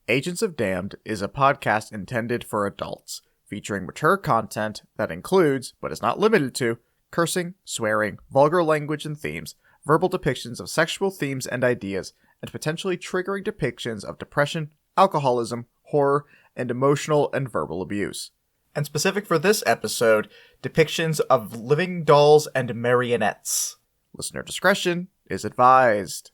Agents of Damned is a podcast intended for adults, featuring mature content that includes, but is not limited to, cursing, swearing, vulgar language and themes, verbal depictions of sexual themes and ideas, and potentially triggering depictions of depression, alcoholism, horror, and emotional and verbal abuse. And specific for this episode, depictions of living dolls and marionettes. Listener discretion is advised.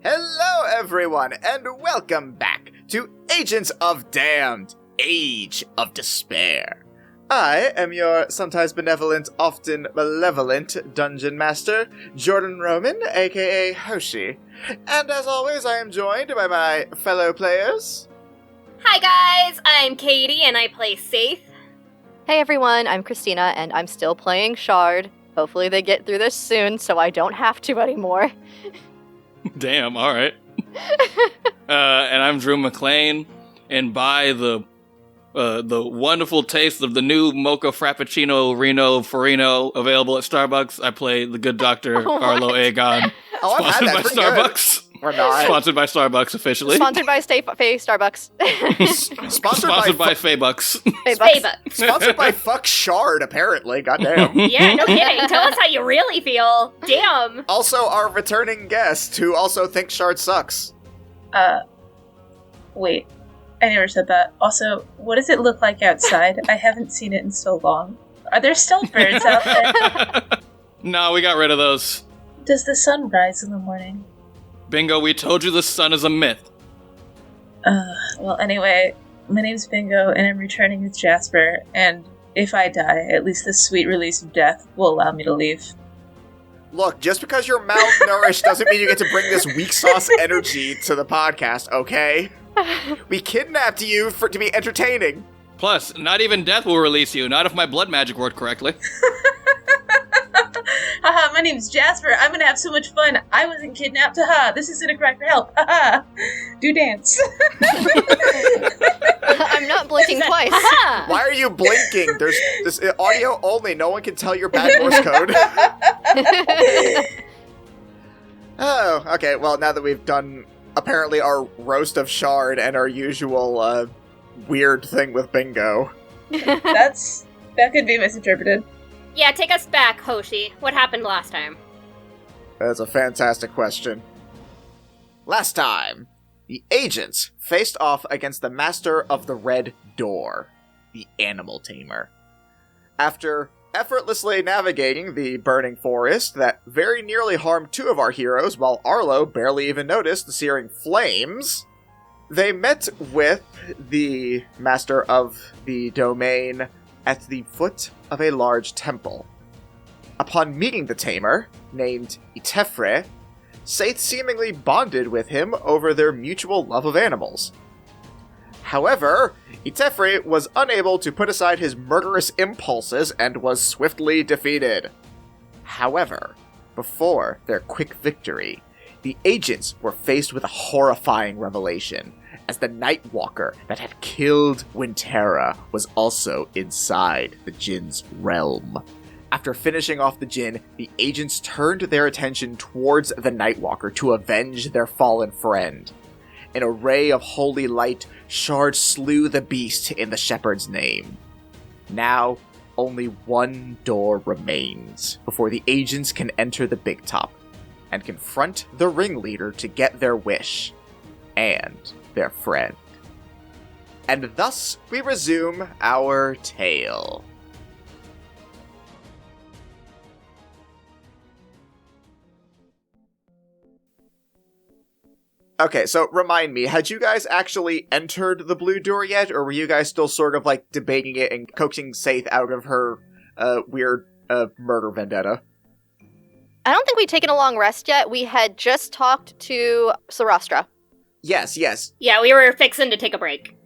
Hello everyone, and welcome back to Agents of Damned, Age of Despair. I am your sometimes benevolent, often malevolent Dungeon Master, Jordan Roman, aka Hoshi. And as always, I am joined by my fellow players. Hi guys, I'm Katie and I play Saith. Hey everyone, I'm Christina and I'm still playing Shard. Hopefully they get through this soon so I don't have to anymore. Damn, alright. And I'm Drew McLean, and by the wonderful taste of the new Mocha Frappuccino Reno Farino available at Starbucks, I play the good Dr. Arlo Aegon. Oh, I've had that. Sponsored by Starbucks. We're not. Sponsored by Starbucks, officially. Sponsored by Faye Starbucks. Sponsored by Faybucks. Faybucks. Sponsored by Fuck Shard, apparently. Goddamn. Yeah, no kidding. Tell us how you really feel. Damn. Also, our returning guest, who also thinks Shard sucks. Wait. I never said that. Also, what does it look like outside? I haven't seen it in so long. Are there still birds out there? No, we got rid of those. Does the sun rise in the morning? Bingo, we told you the sun is a myth. Well, anyway, my name's Bingo, and I'm returning with Jasper, and if I die, at least the sweet release of death will allow me to leave. Look, just because you're malnourished doesn't mean you get to bring this weak sauce energy to the podcast, okay? We kidnapped you to be entertaining. Plus, not even death will release you, not if my blood magic worked correctly. Haha, my name's Jasper. I'm gonna have so much fun. I wasn't kidnapped. Haha, this isn't a cry for help. Haha, do dance. I'm not blinking twice. Why are you blinking? There's this audio only. No one can tell your bad Morse code. Oh, okay. Well, now that we've done apparently our roast of Shard and our usual weird thing with Bingo. That could be misinterpreted. Yeah, take us back, Hoshi. What happened last time? That's a fantastic question. Last time, the agents faced off against the Master of the Red Door, the Animal Tamer. After effortlessly navigating the burning forest that very nearly harmed two of our heroes while Arlo barely even noticed the searing flames, they met with the Master of the Domain at the foot of a large temple. Upon meeting the tamer, named Itefre, Saith seemingly bonded with him over their mutual love of animals. However, Itefre was unable to put aside his murderous impulses and was swiftly defeated. However, before their quick victory, the agents were faced with a horrifying revelation, as the Nightwalker that had killed Winterra was also inside the Jinn's realm. After finishing off the Jinn, the agents turned their attention towards the Nightwalker to avenge their fallen friend. In a ray of holy light, Shard slew the beast in the Shepherd's name. Now, only one door remains before the agents can enter the Big Top and confront the ringleader to get their wish and their friend. And thus we resume our tale. Okay, so remind me, had you guys actually entered the blue door yet, or were you guys still sort of like debating it and coaxing Saith out of her weird murder vendetta? I don't think we'd taken a long rest yet. We had just talked to Sarastra. Yes. Yeah, we were fixing to take a break.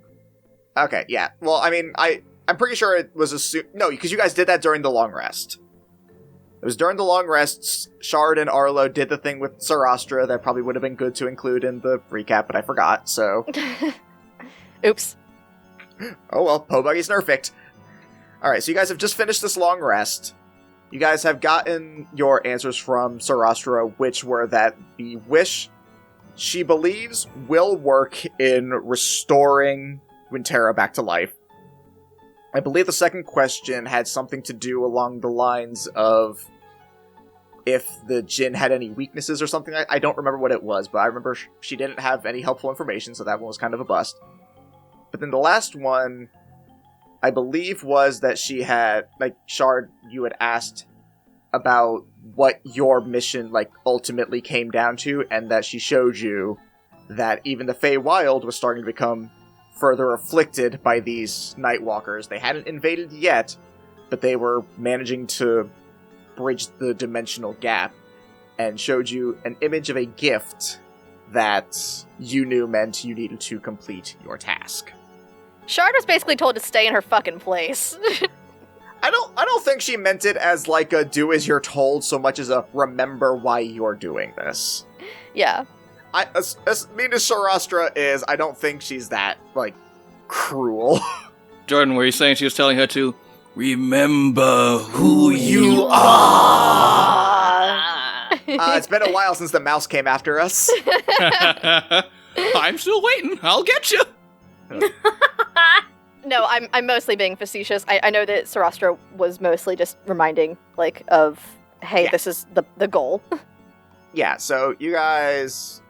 Okay, yeah. Well, I mean, I'm pretty sure it was no, because you guys did that during the long rest. It was during the long rest. Shard and Arlo did the thing with Sarastra that probably would have been good to include in the recap, but I forgot, so... Oops. Oh well, Pobuggy's nerfed. Alright, so you guys have just finished this long rest. You guys have gotten your answers from Sarastra, which were that the wish she believes will work in restoring Winterra back to life. I believe the second question had something to do along the lines of if the Jinn had any weaknesses or something. I don't remember what it was, but I remember she didn't have any helpful information, so that one was kind of a bust. But then the last one, I believe, was that she had, like, Shard, you had asked about what your mission, like, ultimately came down to, and that she showed you that even the Feywild was starting to become further afflicted by these Nightwalkers. They hadn't invaded yet, but they were managing to bridge the dimensional gap, and showed you an image of a gift that you knew meant you needed to complete your task. Shard was basically told to stay in her fucking place. I don't think she meant it as like a do as you're told so much as a remember why you're doing this. Yeah. As mean as Sarastra is, I don't think she's that, like, cruel. Jordan, were you saying she was telling her to remember who you are? It's been a while since the mouse came after us. I'm still waiting. I'll get you. No, I'm mostly being facetious. I know that Sarastra was mostly just reminding, like, of, hey, Yeah. this is the goal. Yeah, so you guys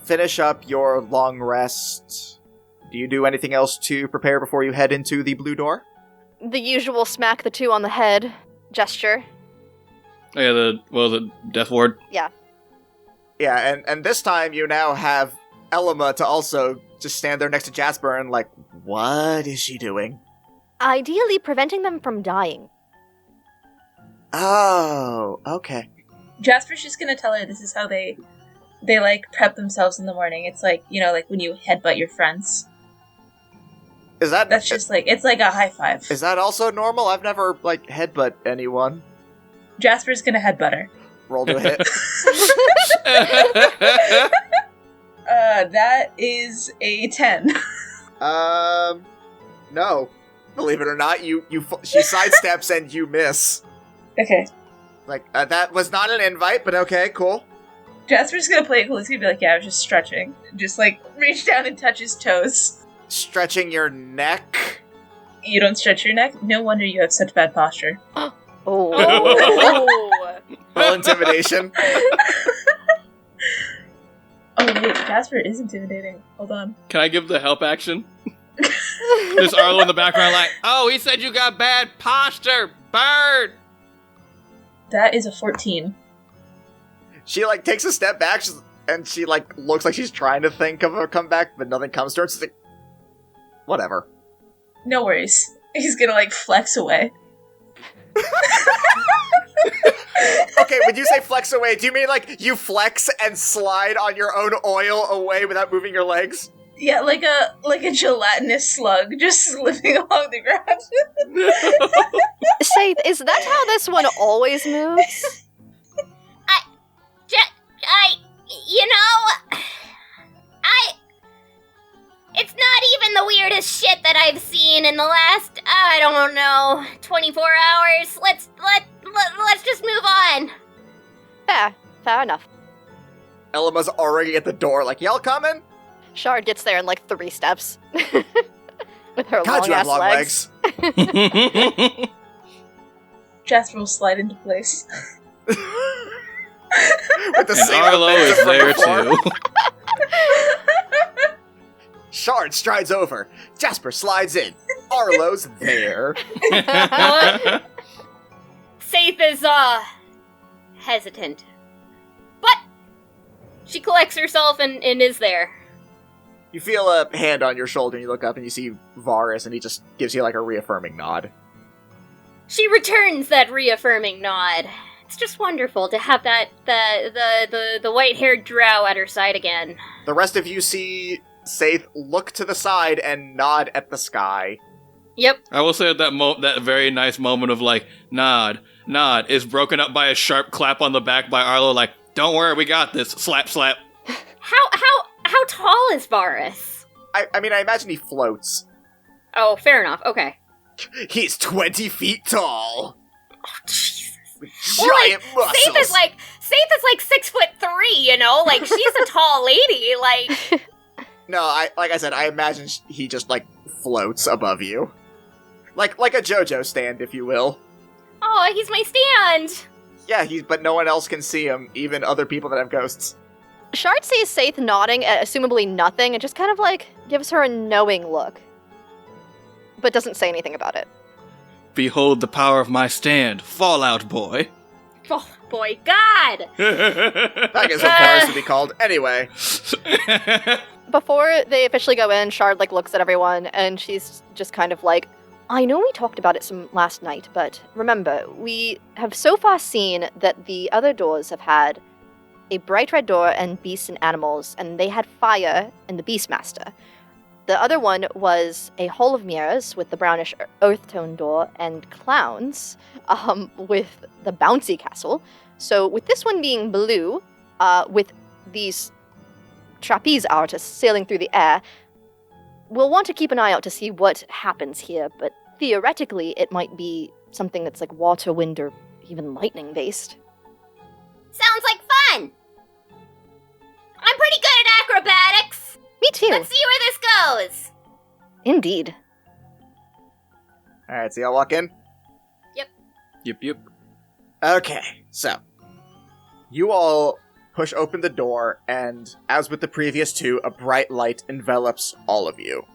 finish up your long rest. Do you do anything else to prepare before you head into the blue door? The usual smack the two on the head gesture. Yeah, the death ward. Yeah, and this time you now have Elima to also just stand there next to Jasper and like, what is she doing? Ideally preventing them from dying. Oh, okay. Jasper's just gonna tell her this is how they like prep themselves in the morning. It's like, you know, like when you headbutt your friends. That's just like, it's like a high five. Is that also normal? I've never, like, headbutt anyone. Jasper's gonna headbutt her. Roll to hit. That is a 10. No. Believe it or not, she sidesteps and you miss. Okay. Like, that was not an invite, but okay, cool. Jasper's gonna play it cool. He's gonna be like, yeah, I was just stretching. Just like, reach down and touch his toes. Stretching your neck? You don't stretch your neck? No wonder you have such bad posture. Oh. Roll intimidation. Oh wait, Jasper is intimidating. Hold on. Can I give the help action? There's Arlo in the background like, oh, he said you got bad posture. Bird. That is a 14. She, like, takes a step back, and she, like, looks like she's trying to think of a comeback, but nothing comes to her. She's like, whatever. No worries. He's gonna, like, flex away. Okay, when you say flex away, do you mean, like, you flex and slide on your own oil away without moving your legs? Yeah, like a gelatinous slug just slipping along the ground. Say, is that how this one always moves? It's not even the weirdest shit that I've seen in the last, I don't know, 24 hours. Let's just move on. Fair enough. Elima's already at the door, like, y'all coming? Shard gets there in like 3 steps. With her God, you have long-ass long legs. legs. Jasper will slide into place. With the And same Arlo momentum is from there before. too. Shard strides over. Jasper slides in. Arlo's there. Saith is, hesitant. But She collects herself and is there. You feel a hand on your shoulder, and you look up and you see Varus, and he just gives you like a reaffirming nod. She returns that reaffirming nod. It's just wonderful to have the white-haired drow at her side again. The rest of you see Saith look to the side and nod at the sky. Yep. I will say that very nice moment of like, nod, is broken up by a sharp clap on the back by Arlo, like, don't worry, we got this. Slap, slap. How tall is Varus? I mean, I imagine he floats. Oh, fair enough. Okay. He's 20 feet tall. Oh, Jesus. With giant muscles. Saith is like 6'3", you know? Like, she's a tall lady, like... No, like I said, I imagine he just, like, floats above you. Like a JoJo stand, if you will. Oh, he's my stand! Yeah, but no one else can see him, even other people that have ghosts. Shard sees Saith nodding at assumably nothing and just kind of, like, gives her a knowing look. But doesn't say anything about it. Behold the power of my stand, Fallout Boy. Oh, boy, God! I guess what Varus would be called. Anyway. Before they officially go in, Shard, like, looks at everyone, and she's just kind of like, I know we talked about it some last night, but remember, we have so far seen that the other doors have had a bright red door and beasts and animals, and they had fire and the Beastmaster. The other one was a hall of mirrors with the brownish earth tone door and clowns with the bouncy castle. So with this one being blue, with these trapeze artists sailing through the air, we'll want to keep an eye out to see what happens here, but theoretically it might be something that's like water, wind, or even lightning based. Sounds like fun! I'm pretty good at acrobatics! Me too. Let's see where this goes! Indeed. Alright, so y'all walk in? Yep. Okay, so. You all push open the door, and as with the previous two, a bright light envelops all of you.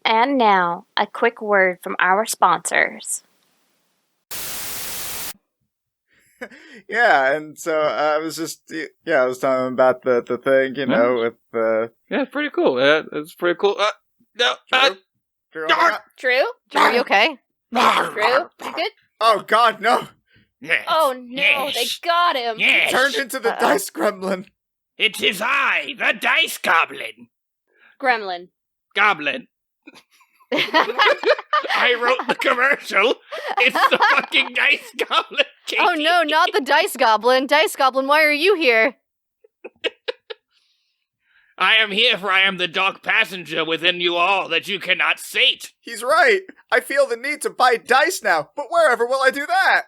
And now, a quick word from our sponsors. Yeah, and so I was talking about the thing, you know, with the... Yeah, pretty cool. It's pretty cool. Drew, Drew? Are you okay? Drew? You good? Oh god, no! Yes. Oh no, Yes. they got him! Yes. Turned into the dice gremlin! It is I, the Dice Goblin. Gremlin. Goblin. I wrote the commercial. It's the fucking Dice Goblin. Katie. Oh no, not the Dice Goblin. Dice Goblin, why are you here? I am here for I am the dark passenger within you all that you cannot sate. He's right! I feel the need to buy dice now, but wherever will I do that?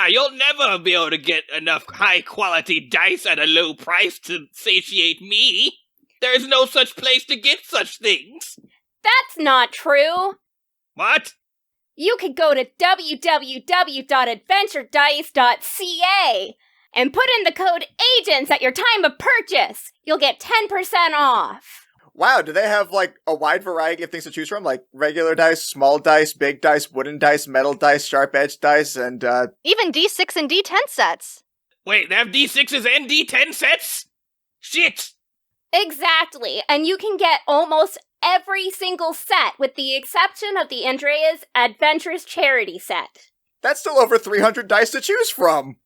You'll never be able to get enough high-quality dice at a low price to satiate me. There is no such place to get such things. That's not true! What? You could go to www.adventuredice.ca and put in the code AGENTS at your time of purchase. You'll get 10% off. Wow, do they have, like, a wide variety of things to choose from? Like, regular dice, small dice, big dice, wooden dice, metal dice, sharp-edged dice, and, Even D6 and D10 sets. Wait, they have D6s and D10 sets? Shit! Exactly, and you can get almost every single set with the exception of the Andrea's Adventures Charity set. that's still over 300 dice to choose from!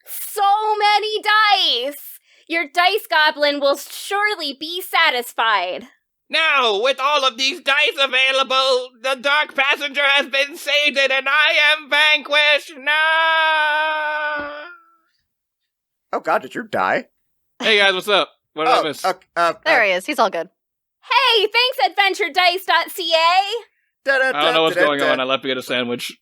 So many dice! Your dice goblin will surely be satisfied. Now, with all of these dice available, the Dark Passenger has been sated and I am vanquished. No! Oh god, did Drew die? Hey guys, what's up? What did I miss? There he is, he's all good. Hey, thanks AdventureDice.ca! I don't know what's going on. I left to get a sandwich.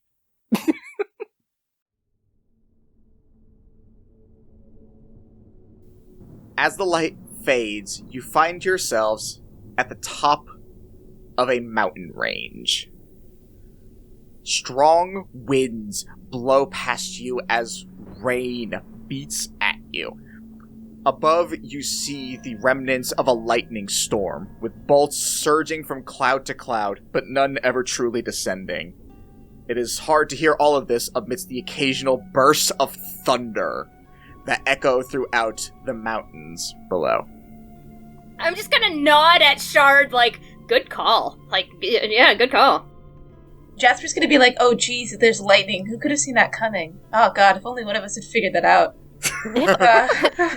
As the light fades, you find yourselves at the top of a mountain range. Strong winds blow past you as rain beats at you. Above, you see the remnants of a lightning storm, with bolts surging from cloud to cloud, but none ever truly descending. It is hard to hear all of this amidst the occasional bursts of thunder that echo throughout the mountains below. I'm just gonna nod at Shard, like, good call. Like, yeah, good call. Jasper's gonna be like, oh geez, there's lightning. Who could have seen that coming? Oh god, if only one of us had figured that out.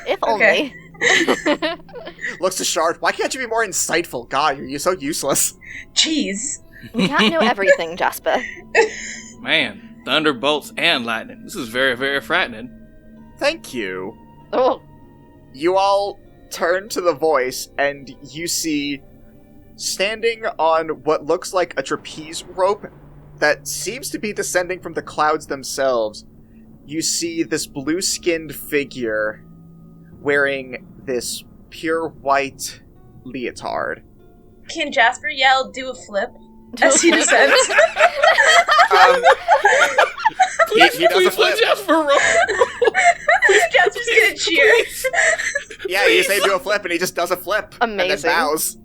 If only. Looks to Shard, why can't you be more insightful? God, you're so useless. Jeez. We can't know everything, Jasper. Man, thunderbolts and lightning. This is very, very frightening. Thank you. Oh. You all turn to the voice, and you see, standing on what looks like a trapeze rope that seems to be descending from the clouds themselves, you see this blue-skinned figure wearing this pure white leotard. Can Jasper yell, do a flip, as he descends? He does a flip. Jasper roll. Jasper's gonna cheer. Yeah, you say do a flip, and he just does a flip. Amazing. And then bows.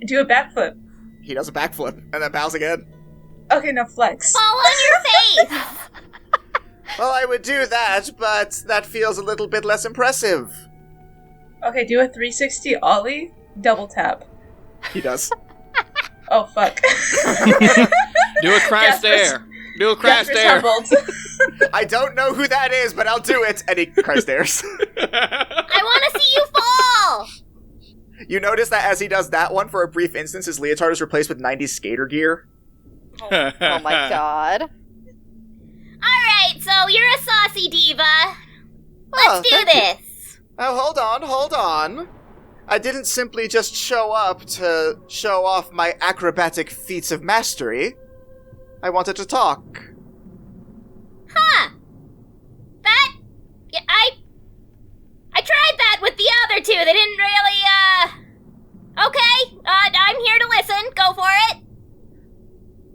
Do a backflip. He does a backflip, and then bows again. Okay, now flex. Fall on your face! Well, I would do that, but that feels a little bit less impressive. Okay, do a 360 ollie, double tap. He does. Oh, fuck. Do a cry stare. Do a cry Jasper's stare. humbled. I don't know who that is, but I'll do it. And he cries stares. I want to see you fall! You notice that as he does that one, for a brief instance, his leotard is replaced with 90s skater gear. Oh my god. Alright, so you're a saucy diva. Let's do thank you. this. Oh, hold on. I didn't simply just show up to show off my acrobatic feats of mastery. I wanted to talk. Huh. That... Yeah, I tried that with the other two. They didn't really, Okay, I'm here to listen. Go for it.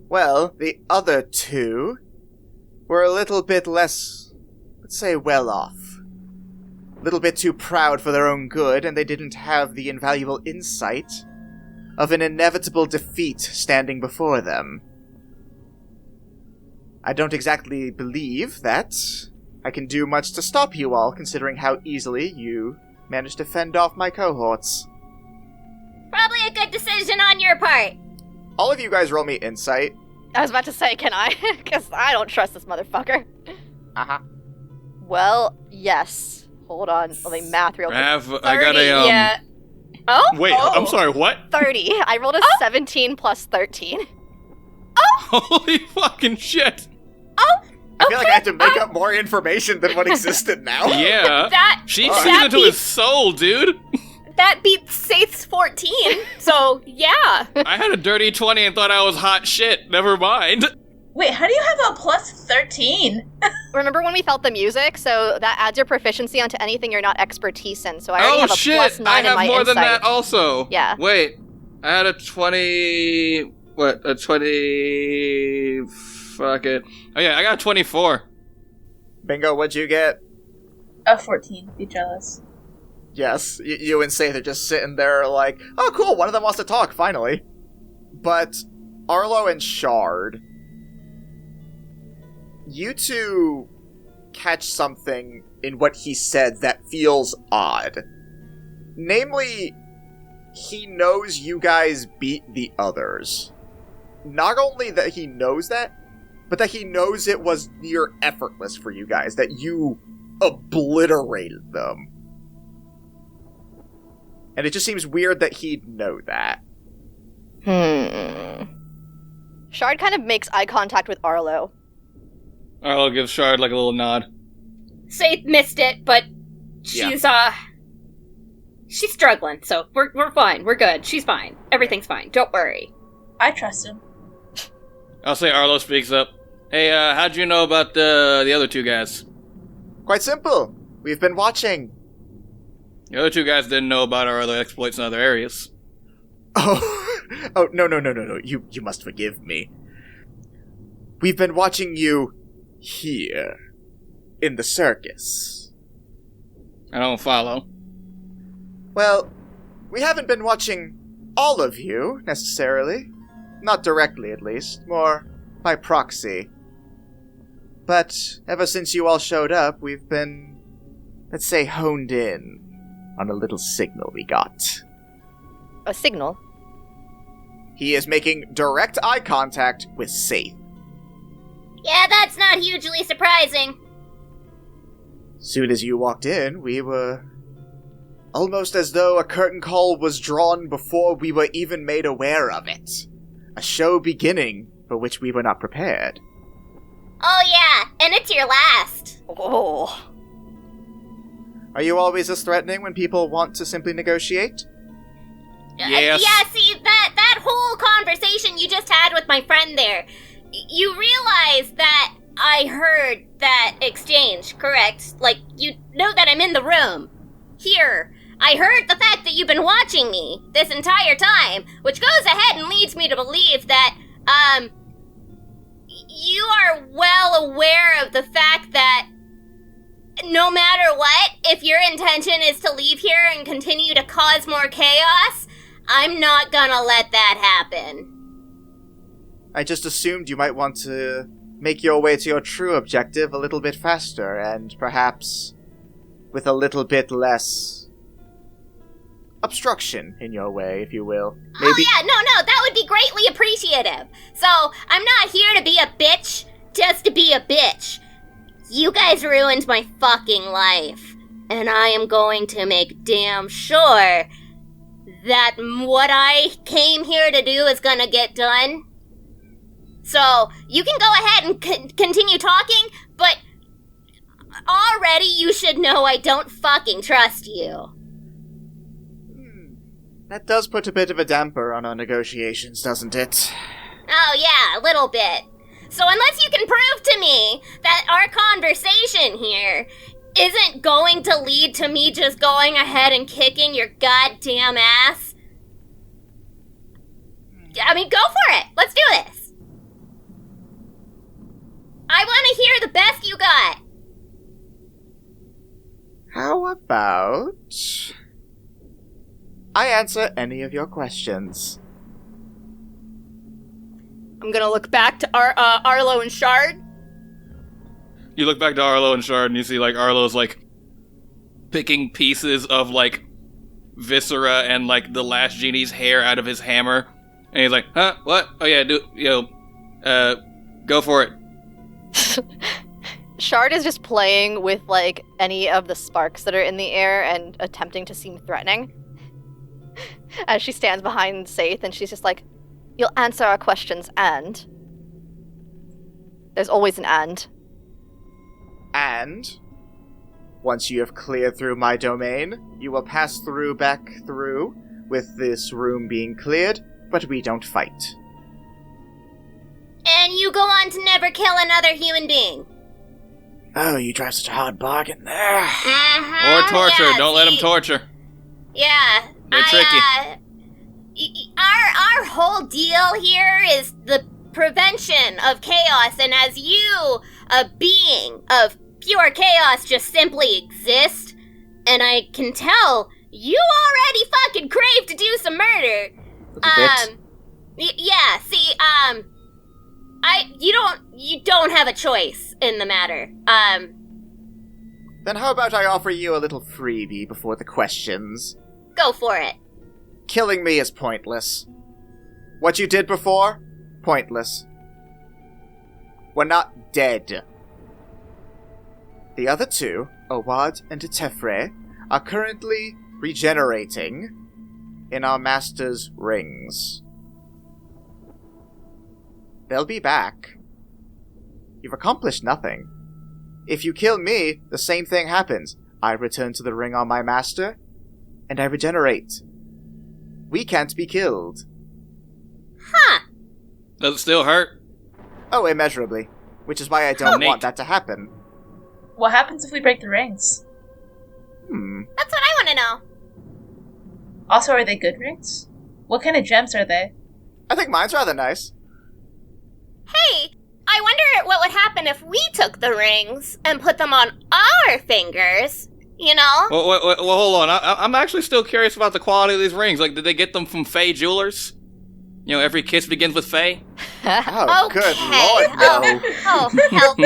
Well, the other two were a little bit less, let's say, well off. A little bit too proud for their own good, and they didn't have the invaluable insight of an inevitable defeat standing before them. I don't exactly believe that I can do much to stop you all, considering how easily you managed to fend off my cohorts. Probably a good decision on your part. All of you guys roll me insight. I was about to say, can I? Because I don't trust this motherfucker. Uh-huh. Well, yes. Hold on. Let me math real quick. I got a, Yeah. Oh? Wait, Oh. I'm sorry, what? 30. I rolled a 17 plus 13. Holy fucking shit. I feel like I have to make up more information than what existed now. Yeah. That She Alright. sees into his soul, dude. that beats Saith's 14. So, yeah. I had a dirty 20 and thought I was hot shit. Never mind. Wait, how do you have a plus 13? Remember when we felt the music? So that adds your proficiency onto anything you're not expertise in. So I already Oh have a shit, plus 9 I in have my more insight. than that also. Yeah. Wait, I had a 20... What? A 20... Fuck it. Oh yeah, I got a 24. Bingo, what'd you get? A 14. Be jealous. Yes, you and Saith are just sitting there like, oh cool, one of them wants to talk, finally. But Arlo and Shard, you two catch something in what he said that feels odd. Namely, he knows you guys beat the others. Not only that he knows that, but that he knows it was near effortless for you guys, that you obliterated them. And it just seems weird that he'd know that. Shard kind of makes eye contact with Arlo. Arlo gives Shard like a little nod. Saith missed it, but she's, she's struggling, so we're fine. We're good. She's fine. Everything's fine. Don't worry. I trust him. I'll say Arlo speaks up. Hey, how'd you know about the other two guys? Quite simple. We've been watching. The other two guys didn't know about our other exploits in other areas. Oh, no. You must forgive me. We've been watching you here, in the circus. I don't follow. Well, we haven't been watching all of you, necessarily. Not directly, at least. More by proxy. But ever since you all showed up, we've been, let's say, honed in on a little signal we got. A signal? He is making direct eye contact with Saith. Yeah, that's not hugely surprising. Soon as you walked in, we were almost as though a curtain call was drawn before we were even made aware of it. A show beginning for which we were not prepared. Oh yeah, and it's your last. Oh. Are you always as threatening when people want to simply negotiate? Yes. Yeah, see, that whole conversation you just had with my friend there, you realize that I heard that exchange, correct? Like, you know that I'm in the room. Here. I heard the fact that you've been watching me this entire time, which goes ahead and leads me to believe that, you are well aware of the fact that no matter what, if your intention is to leave here and continue to cause more chaos, I'm not gonna let that happen. I just assumed you might want to make your way to your true objective a little bit faster, and perhaps with a little bit less obstruction in your way, if you will. Maybe. Oh yeah, no, that would be greatly appreciative. So, I'm not here to be a bitch, just to be a bitch. You guys ruined my fucking life, and I am going to make damn sure that what I came here to do is gonna get done. So, you can go ahead and continue talking, but already you should know I don't fucking trust you. That does put a bit of a damper on our negotiations, doesn't it? Oh yeah, a little bit. So unless you can prove to me that our conversation here isn't going to lead to me just going ahead and kicking your goddamn ass, I mean, go for it. Let's do this. I want to hear the best you got. How about I answer any of your questions? I'm gonna look back to Arlo and Shard. You look back to Arlo and Shard and you see, like, Arlo's, like, picking pieces of, like, viscera and, like, the last genie's hair out of his hammer. And he's like, huh? What? Oh yeah, go for it. Shard is just playing with, like, any of the sparks that are in the air and attempting to seem threatening. As she stands behind Saith and she's just like, you'll answer our questions, and there's always an and. And once you have cleared through my domain, you will pass back through with this room being cleared, but we don't fight. And you go on to never kill another human being. Oh, you drive such a hard bargain there. Mm-hmm, Or torture. yeah, Don't let him torture. Yeah. They're tricky. Our whole deal here is the prevention of chaos, and as you, a being of pure chaos, just simply exist, and I can tell you already fucking crave to do some murder. Yeah, see, you don't have a choice in the matter. Then how about I offer you a little freebie before the questions? Go for it. Killing me is pointless. What you did before? Pointless. We're not dead. The other two, Owad and Tefre, are currently regenerating in our master's rings. They'll be back. You've accomplished nothing. If you kill me, the same thing happens. I return to the ring on my master, and I regenerate. We can't be killed. Huh. Does it still hurt? Oh, immeasurably. Which is why I don't want that to happen. What happens if we break the rings? That's what I want to know. Also, are they good rings? What kind of gems are they? I think mine's rather nice. Hey, I wonder what would happen if we took the rings and put them on our fingers, you know? Well, hold on. I'm actually still curious about the quality of these rings. Like, did they get them from Fey Jewelers? You know, every kiss begins with Faye. Oh, Okay. good lord, no. Oh, help.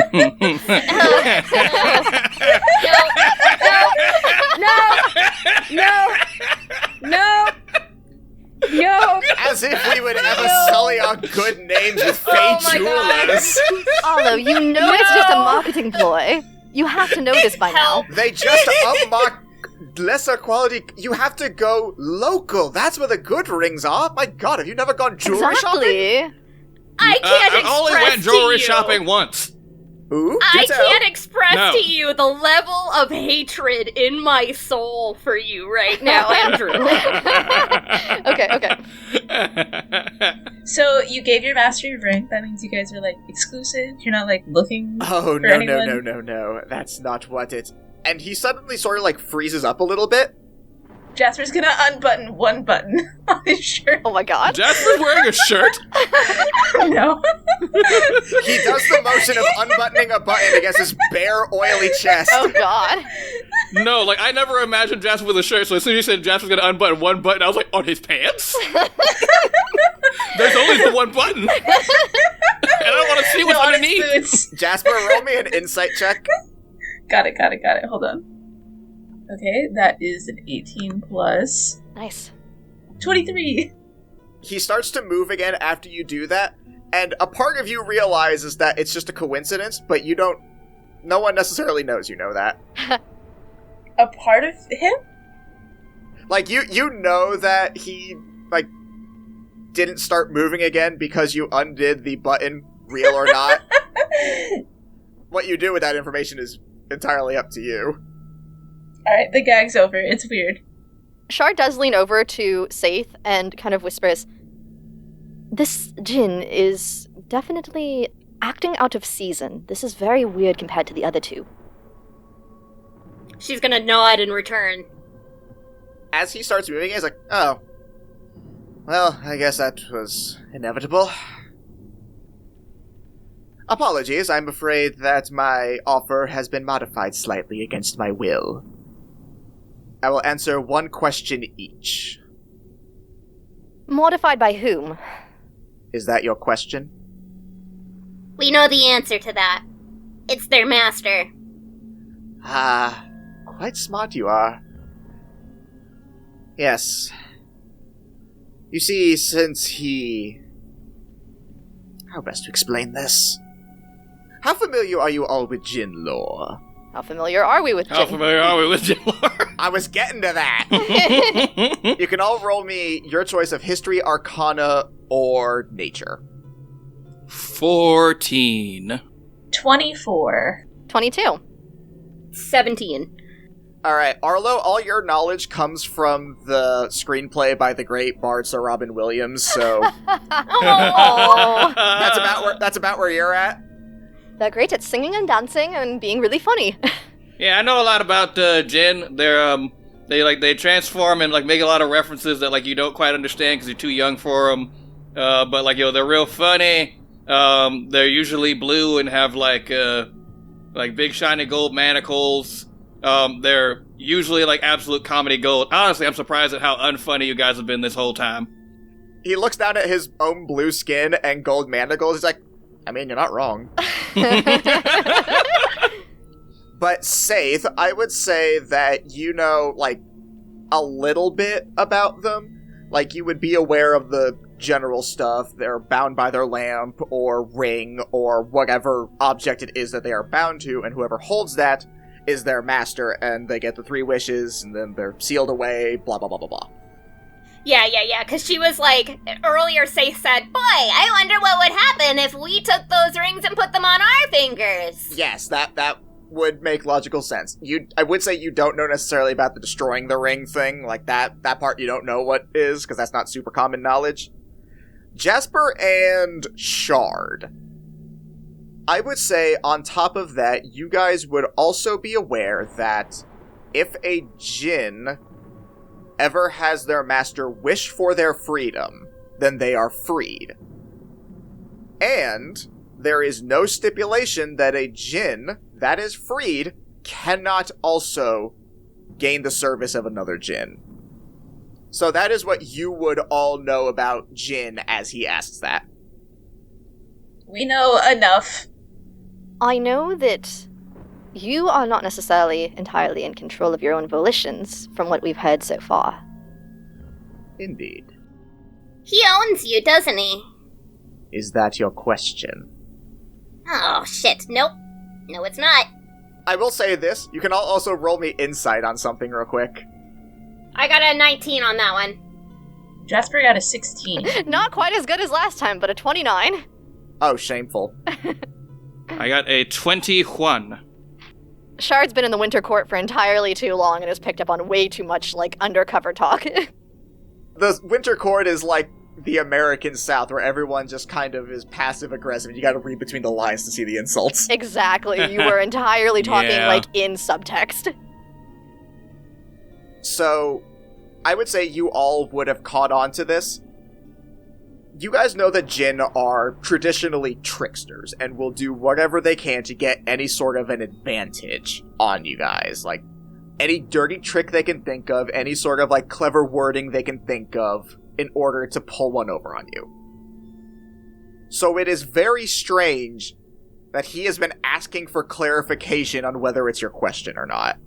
No. As if we would ever sully our good names with Faye Jewelers. Although you know it's just a marketing ploy. You have to know this by now. They just upmark lesser quality. You have to go local. That's where the good rings are. My god, have you never gone jewelry shopping? Exactly. I can't I express only went to jewelry you. shopping once. Ooh, I do tell. can't express No. to you the level of hatred in my soul for you right now, Andrew. Okay. So you gave your master your ring. That means you guys are like exclusive. You're not like looking. Oh, for no, anyone? no. That's not what it... And he suddenly sort of like freezes up a little bit. Jasper's gonna unbutton one button on his shirt. Oh my god. Jasper's wearing a shirt. No. He does the motion of unbuttoning a button against his bare, oily chest. Oh god. No, like, I never imagined Jasper with a shirt, so as soon as you said Jasper's gonna unbutton one button, I was like, on his pants? There's only the one button. And I don't want to see what's No, on his underneath. boots. Jasper, roll me an insight check. Got it. Hold on. Okay, that is an 18 plus Nice. 23. He starts to move again after you do that, and a part of you realizes that it's just a coincidence, but you don't... No one necessarily knows you know that. A part of him? Like, you know that he, like, didn't start moving again because you undid the button, real or not. What you do with that information is entirely up to you. Alright, the gag's over. It's weird. Shar does lean over to Saith and kind of whispers, "This Jinn is definitely acting out of season. This is very weird compared to the other two." She's gonna nod in return. As he starts moving, he's like, oh. Well, I guess that was inevitable. Apologies, I'm afraid that my offer has been modified slightly against my will. I will answer one question each. Mortified by whom? Is that your question? We know the answer to that. It's their master. Ah, quite smart you are. Yes. You see, since he... How best to explain this? How familiar are you all with Jinn lore? How familiar are we with How Jinn? familiar are we with Jin lore? I was getting to that! You can all roll me your choice of history, arcana, or nature. 14. 24. 22. 17. Alright, Arlo, all your knowledge comes from the screenplay by the great bard Sir Robin Williams, so Oh, that's about where you're at. they're great at singing and dancing and being really funny. Yeah, I know a lot about Jinn. They transform and like make a lot of references that like you don't quite understand because you're too young for them. But like they're real funny. They're usually blue and have like big shiny gold manacles. They're usually like absolute comedy gold. Honestly, I'm surprised at how unfunny you guys have been this whole time. He looks down at his own blue skin and gold manacles. He's like, I mean, you're not wrong. But Saith, I would say that you know, like, a little bit about them. Like, you would be aware of the general stuff. They're bound by their lamp or ring or whatever object it is that they are bound to, and whoever holds that is their master, and they get the 3 wishes, and then they're sealed away, blah, blah, blah, blah, blah. Yeah, because she was like, earlier Saith said, boy, I wonder what would happen if we took those rings and put them on our fingers. Yes, that would make logical sense. I would say you don't know necessarily about the destroying the ring thing, like that part you don't know what is, because that's not super common knowledge. Jasper and Shard. I would say, on top of that, you guys would also be aware that if a Jinn ever has their master wish for their freedom, then they are freed. And there is no stipulation that a Jinn that is freed cannot also gain the service of another Jinn. So that is what you would all know about Jin as he asks that. We know enough. I know that you are not necessarily entirely in control of your own volitions, from what we've heard so far. Indeed. He owns you, doesn't he? Is that your question? Oh, shit. Nope. No, it's not. I will say this, you can all also roll me insight on something real quick. I got a 19 on that one. Jasper got a 16. Not quite as good as last time, but a 29. Oh, shameful. I got a 21. Shard's been in the Winter Court for entirely too long and has picked up on way too much, undercover talk. The Winter Court is like the American South, where everyone just kind of is passive-aggressive, and you gotta read between the lines to see the insults. Exactly. You were entirely talking, in subtext. So, I would say you all would have caught on to this. You guys know that Jinn are traditionally tricksters, and will do whatever they can to get any sort of an advantage on you guys. Like, any dirty trick they can think of, any sort of, clever wording they can think of, in order to pull one over on you. So it is very strange that he has been asking for clarification on whether it's your question or not.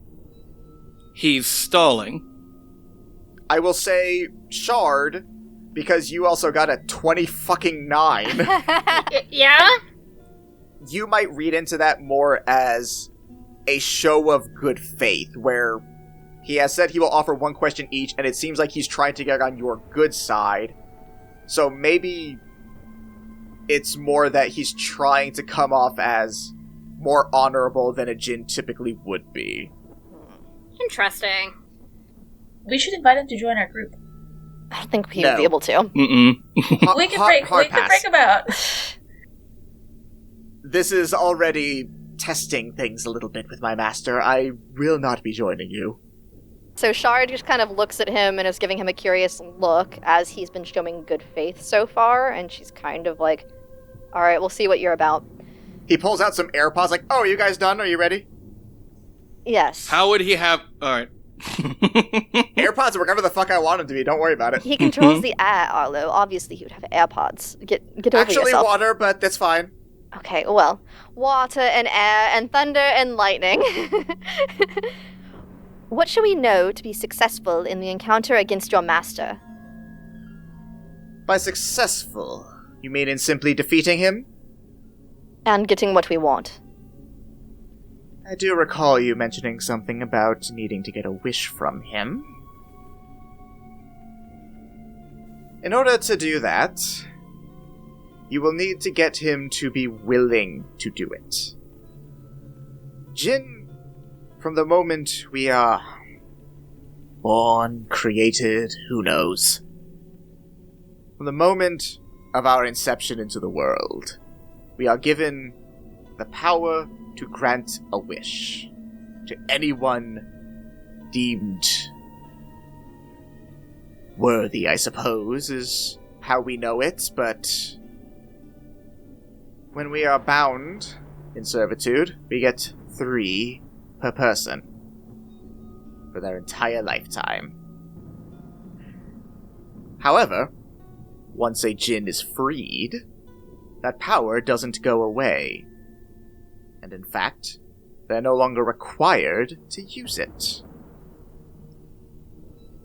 He's stalling. I will say, Shard, because you also got a 20-fucking-9. Yeah? You might read into that more as a show of good faith, where he has said he will offer one question each, and it seems like he's trying to get on your good side. So maybe it's more that he's trying to come off as more honorable than a Jinn typically would be. Interesting. We should invite him to join our group. I don't think he would be able to. Mm-mm. We can break him out. This is already testing things a little bit with my master. I will not be joining you. So Shard just kind of looks at him and is giving him a curious look as he's been showing good faith so far, and she's kind of like, alright, we'll see what you're about. He pulls out some AirPods like, oh, are you guys done? Are you ready? Yes. How would he have... Alright. AirPods are whatever the fuck I want him to be, don't worry about it. He controls the air, Arlo. Obviously he would have AirPods. Get over Actually, yourself. water, but that's fine. Okay, well, water and air and thunder and lightning. What should we know to be successful in the encounter against your master? By successful, you mean in simply defeating him? And getting what we want. I do recall you mentioning something about needing to get a wish from him. In order to do that, you will need to get him to be willing to do it. Jinn, from the moment we are born, created, who knows? From the moment of our inception into the world, we are given the power to grant a wish to anyone deemed worthy, I suppose, is how we know it, but when we are bound in servitude, we get 3 per person for their entire lifetime. However, once a Jinn is freed, that power doesn't go away. And in fact, they're no longer required to use it.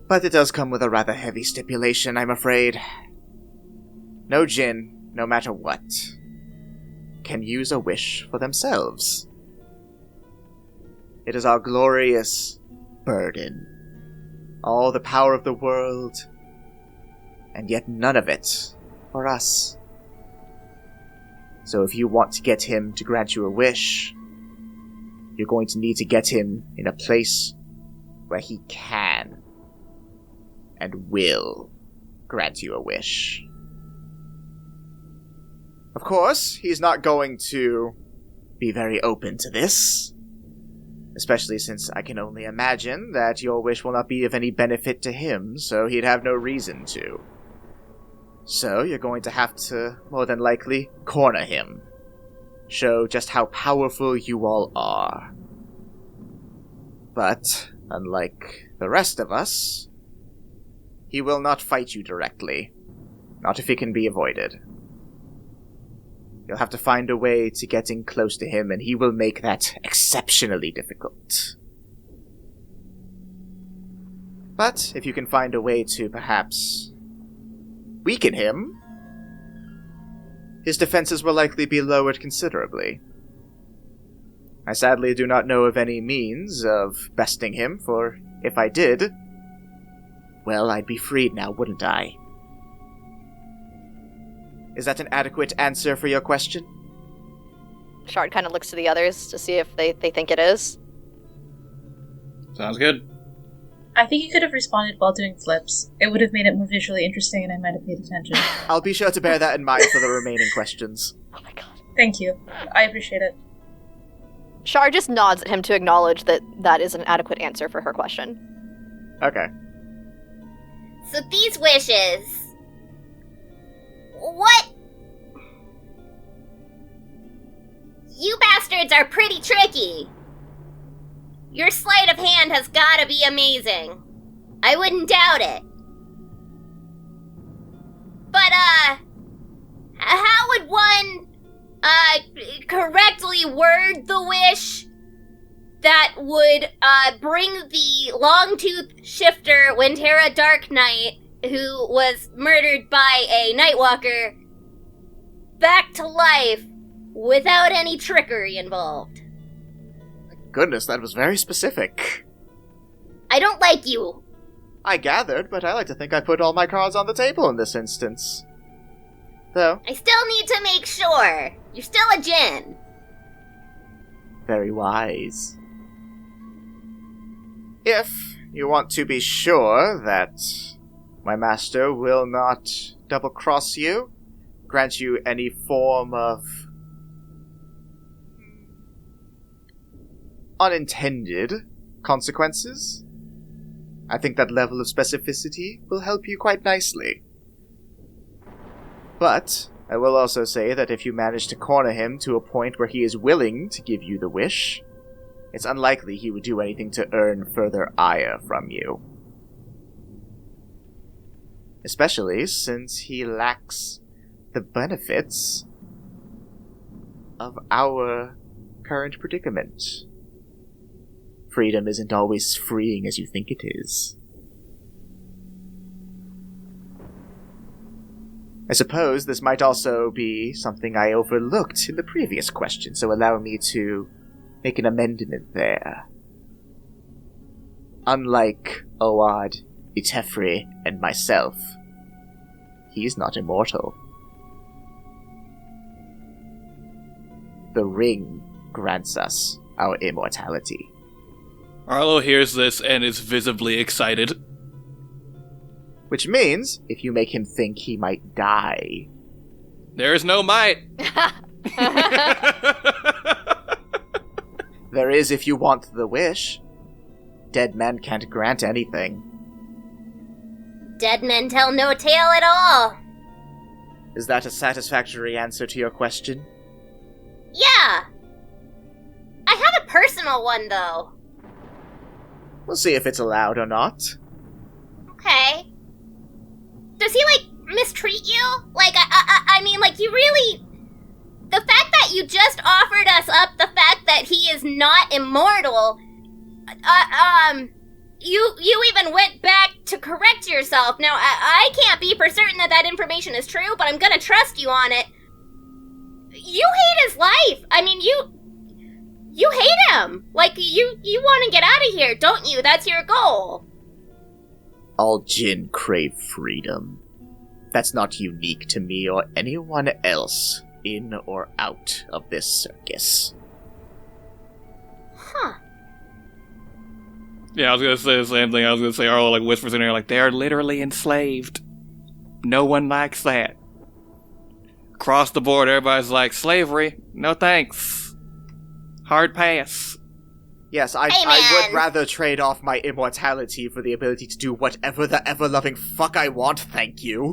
But it does come with a rather heavy stipulation, I'm afraid. No Jinn, no matter what, can use a wish for themselves. It is our glorious burden. All the power of the world, and yet none of it for us. So if you want to get him to grant you a wish, you're going to need to get him in a place where he can and will grant you a wish. Of course, he's not going to be very open to this, especially since I can only imagine that your wish will not be of any benefit to him, so he'd have no reason to. So you're going to have to, more than likely, corner him. Show just how powerful you all are. But, unlike the rest of us, he will not fight you directly. Not if it can be avoided. You'll have to find a way to getting close to him, and he will make that exceptionally difficult. But if you can find a way to perhaps weaken him, his defenses will likely be lowered considerably. I sadly do not know of any means of besting him, for if I did, well, I'd be freed now, wouldn't I? Is that an adequate answer for your question? Shard kind of looks to the others to see if they think it is. Sounds good. I think you could have responded while doing flips. It would have made it more visually interesting and I might have paid attention. I'll be sure to bear that in mind for the remaining questions. Oh my god. Thank you. I appreciate it. Shard just nods at him to acknowledge that that is an adequate answer for her question. Okay. So these wishes... What? You bastards are pretty tricky. Your sleight of hand has gotta be amazing. I wouldn't doubt it. But, how would one, correctly word the wish that would, bring the long-tooth shifter Wintera Dark Knight, who was murdered by a Nightwalker, back to life without any trickery involved? Goodness, that was very specific. I don't like you. I gathered, but I like to think I put all my cards on the table in this instance. Though, I still need to make sure. You're still a djinn. very wise. If you want to be sure that my master will not double-cross you, grant you any form of unintended consequences, I think that level of specificity will help you quite nicely. But I will also say that if you manage to corner him to a point where he is willing to give you the wish, it's unlikely he would do anything to earn further ire from you. Especially since he lacks the benefits of our current predicament. Freedom isn't always freeing as you think it is. I suppose this might also be something I overlooked in the previous question, so allow me to make an amendment there. Unlike Owad, Itefri, and myself, he's not immortal. The ring grants us our immortality. Arlo hears this and is visibly excited. Which means, if you make him think he might die... There is no might. There is if you want the wish. Dead men can't grant anything. Dead men tell no tale at all. Is that a satisfactory answer to your question? Yeah. I have a personal one, though. We'll see if it's allowed or not. Okay. Does he, mistreat you? I mean, you really... The fact that you just offered us up the fact that he is not immortal... You even went back to correct yourself. Now, I can't be for certain that that information is true, but I'm gonna trust you on it. You hate his life. I mean, you hate him. You want to get out of here, don't you? That's your goal. All Jinn crave freedom. That's not unique to me or anyone else, in or out of this circus. Huh. Yeah, I was gonna say the same thing. I was gonna say Arlo whispers in there they're literally enslaved. No one likes that. Across the board, everybody's like, slavery? No thanks. Hard pass. Yes, I would rather trade off my immortality for the ability to do whatever the ever-loving fuck I want, thank you.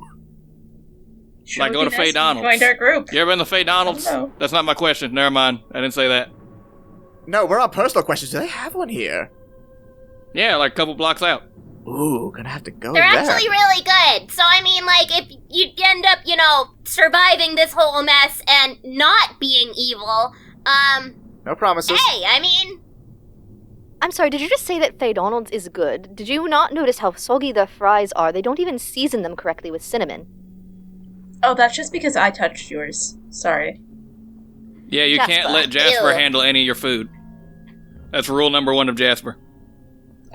Sure, like go to Faye Donald's. Joined our group. You ever been to Faye Donald's? That's not my question. Never mind. I didn't say that. No, we're on personal questions. Do they have one here? Yeah, a couple blocks out. Ooh, gonna have to go They're there. actually really good. So, I mean, like, if you end up, surviving this whole mess and not being evil, No promises. hey, I mean... I'm sorry, did you just say that Faye Donald's is good? Did you not notice how soggy the fries are? They don't even season them correctly with cinnamon. Oh, that's just because I touched yours. Sorry. Yeah, you can't let Jasper Ew. handle any of your food. That's rule number 1 of Jasper.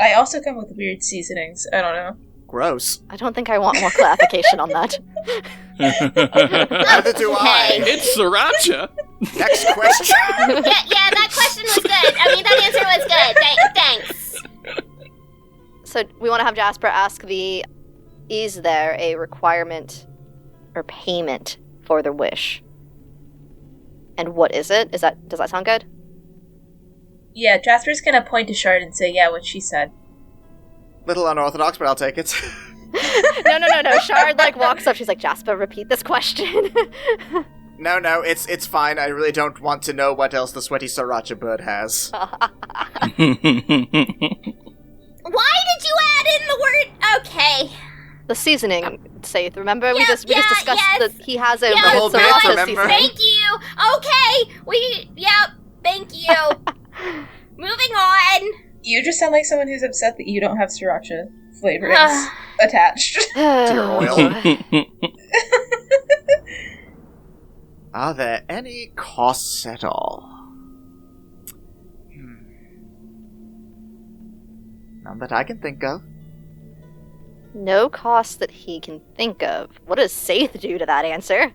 I also come with weird seasonings. I don't know. Gross. I don't think I want more clarification on that. Neither do I. It's sriracha. Next question. Yeah, that question was good. I mean, that answer was good. Thanks. So we want to have Jasper ask is there a requirement or payment for the wish? And what is it? Does that sound good? Yeah, Jasper's gonna point to Shard and say, yeah, what she said. Little unorthodox, but I'll take it. No. Shard walks up. She's like, Jasper, repeat this question. No, it's fine. I really don't want to know what else the sweaty sriracha bird has. Why did you add in the word... Okay. The seasoning, Saith. Remember we Yeah, just discussed yes. that he has a Yeah, The whole sriracha bit, seasoning. remember? Thank you. Okay. Thank you. Moving on. You just sound like someone who's upset that you don't have sriracha flavorings attached. Dear oil. Are there any costs at all? None that I can think of. No cost that he can think of. What does Saith do to that answer?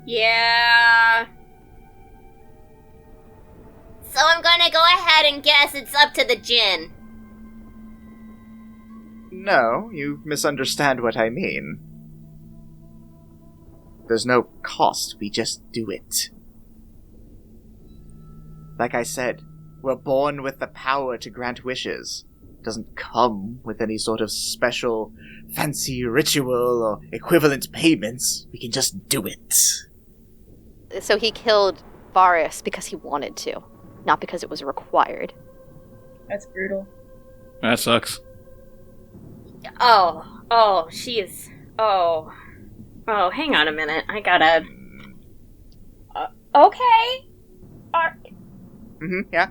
Yeah. So I'm gonna go ahead and guess it's up to the djinn. No, you misunderstand what I mean. There's no cost, we just do it. Like I said, we're born with the power to grant wishes. It doesn't come with any sort of special, fancy ritual or equivalent payments. We can just do it. So he killed Varys because he wanted to, not because it was required. That's brutal. That sucks. Oh, she's... Oh, hang on a minute. I gotta... Okay. Yeah.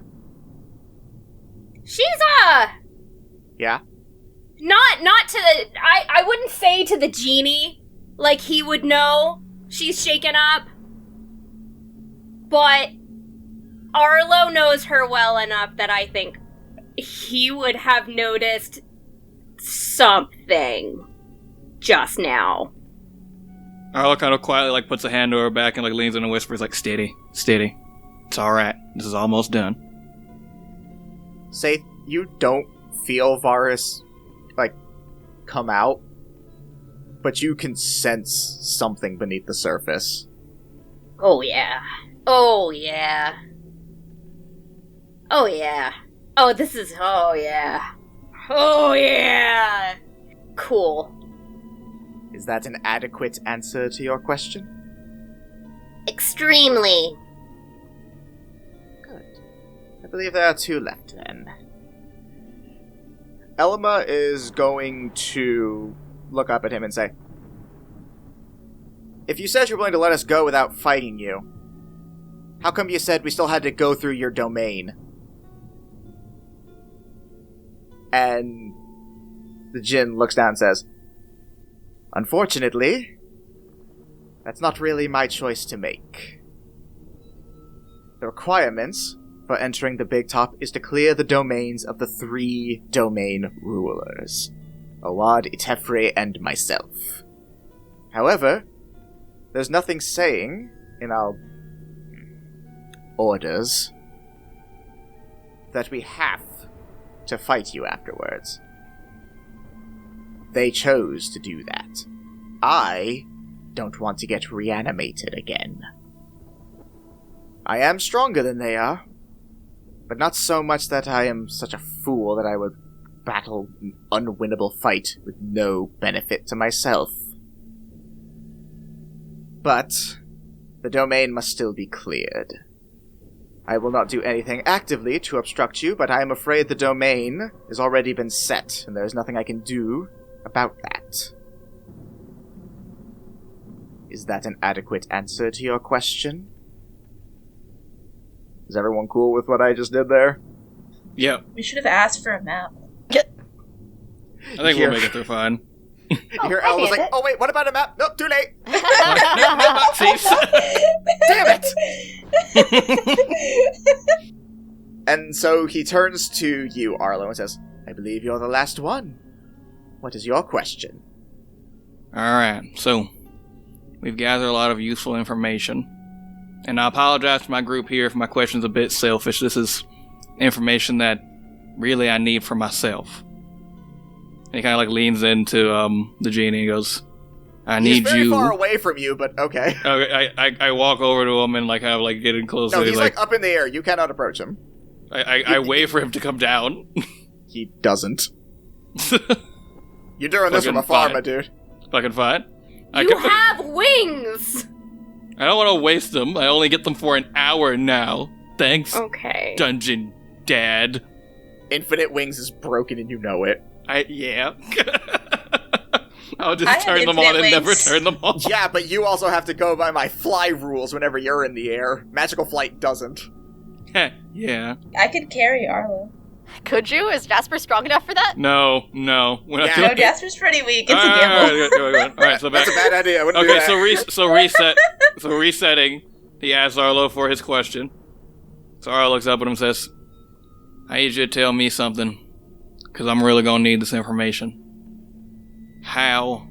She's, Yeah? Not to the... I wouldn't say to the genie, like he would know she's shaken up. But Arlo knows her well enough that I think he would have noticed something just now. Arlo kind of quietly puts a hand to her back and leans in and whispers steady. It's alright. This is almost done. Say, you don't feel Varys, come out, but you can sense something beneath the surface. Oh yeah. Oh yeah. Oh yeah. Oh, this is... Oh yeah. Oh yeah. Cool. Is that an adequate answer to your question? Extremely. Good. I believe there are 2 left then. Elma is going to look up at him and say, if you said you're willing to let us go without fighting you, how come you said we still had to go through your domain? And the djinn looks down and says, unfortunately, that's not really my choice to make. The requirements for entering the Big Top is to clear the domains of the 3 domain rulers, Awad, Itefre, and myself. However, there's nothing saying in our orders that we have to fight you afterwards. They chose to do that. I don't want to get reanimated again. I am stronger than they are, but not so much that I am such a fool that I would battle an unwinnable fight with no benefit to myself. But the domain must still be cleared. I will not do anything actively to obstruct you, but I am afraid the domain has already been set, and there is nothing I can do about that. Is that an adequate answer to your question? Is everyone cool with what I just did there? Yeah. We should have asked for a map. I think we'll make it through fine. You hear Elle was like, oh wait, what about a map? Nope, too late. Damn it! And so he turns to you, Arlo, and says, I believe you're the last one. What is your question? Alright, so we've gathered a lot of useful information. And I apologize to my group here if my question's a bit selfish. This is information that really I need for myself. And he kind of like leans into the genie and goes, I need you. He's very far away from you, but okay. Okay, I walk over to him and like kind of like get in close. No, he's like up in the air. You cannot approach him. I wait for him to come down. He doesn't. You're doing this from afar, my dude. Fucking fine. You have wings! I don't want to waste them. I only get them for an hour now. Thanks. Okay. Dungeon Dad. Infinite Wings is broken and you know it. Yeah. I'll just turn them on and never turn them off. Yeah, but you also have to go by my fly rules whenever you're in the air. Magical Flight doesn't. Yeah. I could carry Arlo. Could you? Is Jasper strong enough for that? No. No, Jasper's pretty weak. It's a gamble. All right, so that's a bad idea. I wouldn't okay, do that. so reset. So resetting, he asks Arlo for his question. So Arlo looks up at him and says, I need you to tell me something, because I'm really going to need this information. How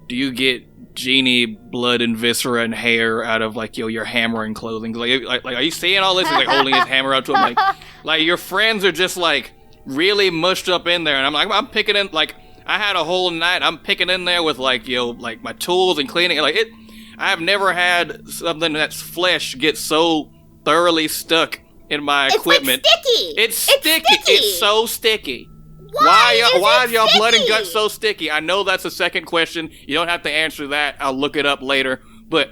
do you get genie blood and viscera and hair out of, like, your hammer and clothing? Like, are you seeing all this? He's, like, holding his hammer up to him, like, your friends are just, like, really mushed up in there, and I'm picking in, like, I had a whole night, I'm picking in there with, like, like, my tools and cleaning, like, I've never had something that's flesh get so thoroughly stuck in my equipment. It's like sticky! It's sticky! It's so sticky! Why is y'all blood and guts so sticky? I know that's a second question. You don't have to answer that. I'll look it up later. But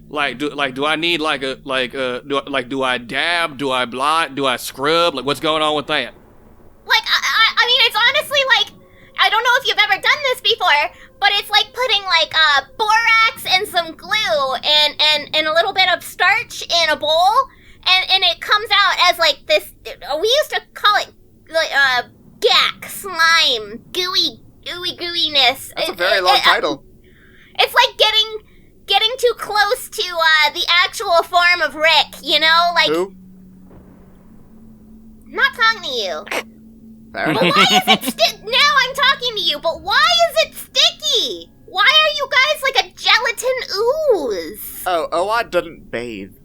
do I need do I dab? Do I blot? Do I scrub? Like, what's going on with that? Like, I mean, it's honestly like, I don't know if you've ever done this before, but it's like putting like borax and some glue and a little bit of starch in a bowl, and it comes out as like this. We used to call it like gack, slime, gooiness. That's a very long title. It's like getting too close to the actual form of Rick, you know? Like, who? I'm not talking to you. Fair But why is it now I'm talking to you, but why is it sticky? Why are you guys like a gelatin ooze? Oh, Owad doesn't bathe.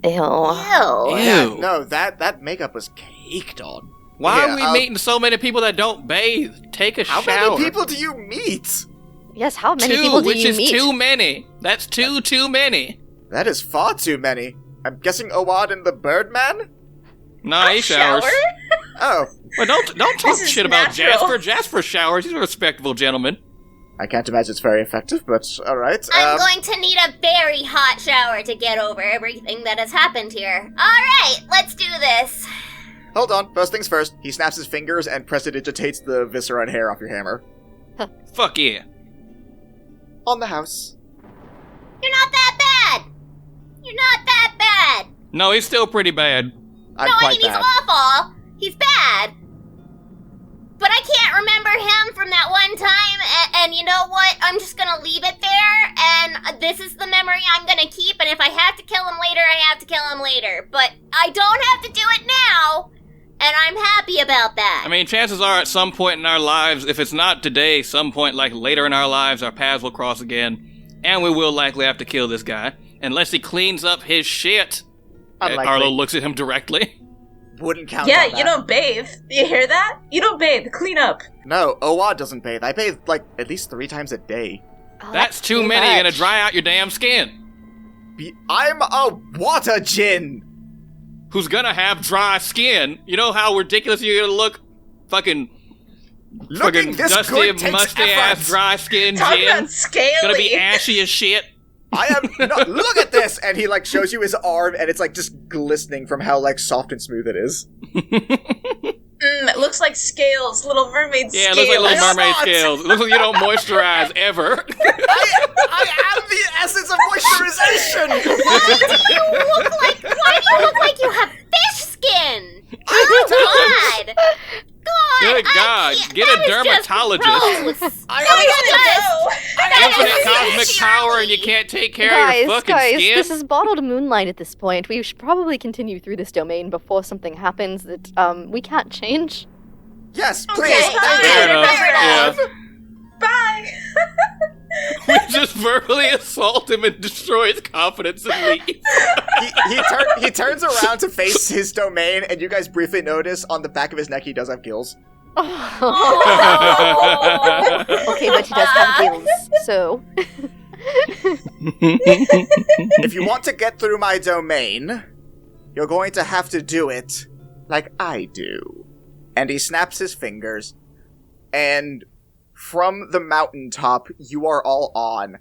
Ew. Yeah, no, that makeup was caked on. Why are we meeting so many people that don't bathe? Take a shower. How many people do you meet? Yes, how many people do you meet? Which is too many. That's too many. That is far too many. I'm guessing Owad and the Birdman? No, he showers. Oh. Well, don't talk shit about Jasper. Jasper showers. He's a respectable gentleman. I can't imagine it's very effective, but alright. I'm going to need a very hot shower to get over everything that has happened here. Alright, let's do this. Hold on. First things first. He snaps his fingers and prestidigitates the viscera and hair off your hammer. Fuck yeah. On the house. You're not that bad. You're not that bad. No, he's still pretty bad. I'm he's awful. He's bad. But I can't remember him from that one time, and you know what? I'm just gonna leave it there, and this is the memory I'm gonna keep, and if I have to kill him later, I have to kill him later. But I don't have to do it now, and I'm happy about that. I mean, chances are at some point in our lives, if it's not today, some point like later in our lives, our paths will cross again, and we will likely have to kill this guy, unless he cleans up his shit. Unlikely. Arlo looks at him directly. Wouldn't count Yeah, on that. you don't bathe. You hear that? You don't bathe. Clean up. No, Owad doesn't bathe. I bathe, like, at least 3 times a day. Oh, That's too many. much. You're gonna dry out your damn skin. I'm a water djinn! Who's gonna have dry skin? You know how ridiculous you're gonna look? Fucking Looking this dusty, good takes musty effort. ass dry skin Talk gin. about scaly. Gonna be ashy as shit. Look at this! And he, like, shows you his arm, and it's, like, just glistening from how, like, soft and smooth it is. It looks like scales, Little Mermaid scales. Yeah, it looks like Little Mermaid scales. It looks like you don't moisturize ever. I am the essence of moisturization! Why do you look like you have fish skin? Oh, God! Good God, get a dermatologist. Infinite cosmic power and you can't take care of your fucking skin? This is bottled moonlight at this point. We should probably continue through this domain before something happens that we can't change. Yes, please. Okay, Thank you. Yeah. Bye! We just verbally assault him and destroy his confidence and leave. He turns around to face his domain, and you guys briefly notice on the back of his neck he does have gills. Okay, but he does have gills, so... If you want to get through my domain, you're going to have to do it like I do. And he snaps his fingers, and from the mountaintop you are all on,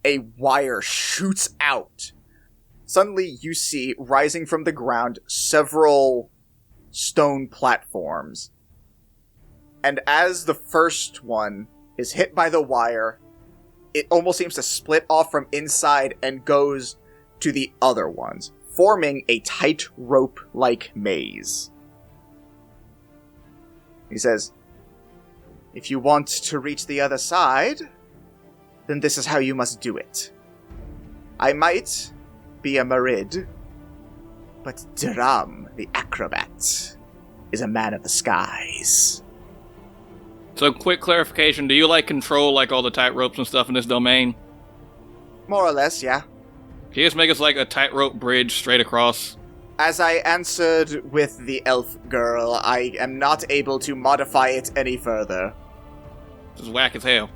a wire shoots out. Suddenly you see, rising from the ground, several stone platforms. And as the first one is hit by the wire, it almost seems to split off from inside and goes to the other ones, forming a tight rope-like maze. He says, "If you want to reach the other side, then this is how you must do it. I might be a Marid, but Dram, the acrobat, is a man of the skies." So, quick clarification, do you, like, control, like, all the tightropes and stuff in this domain? More or less, yeah. Can you just make us, like, a tightrope bridge straight across? As I answered with the elf girl, I am not able to modify it any further. This is whack as hell.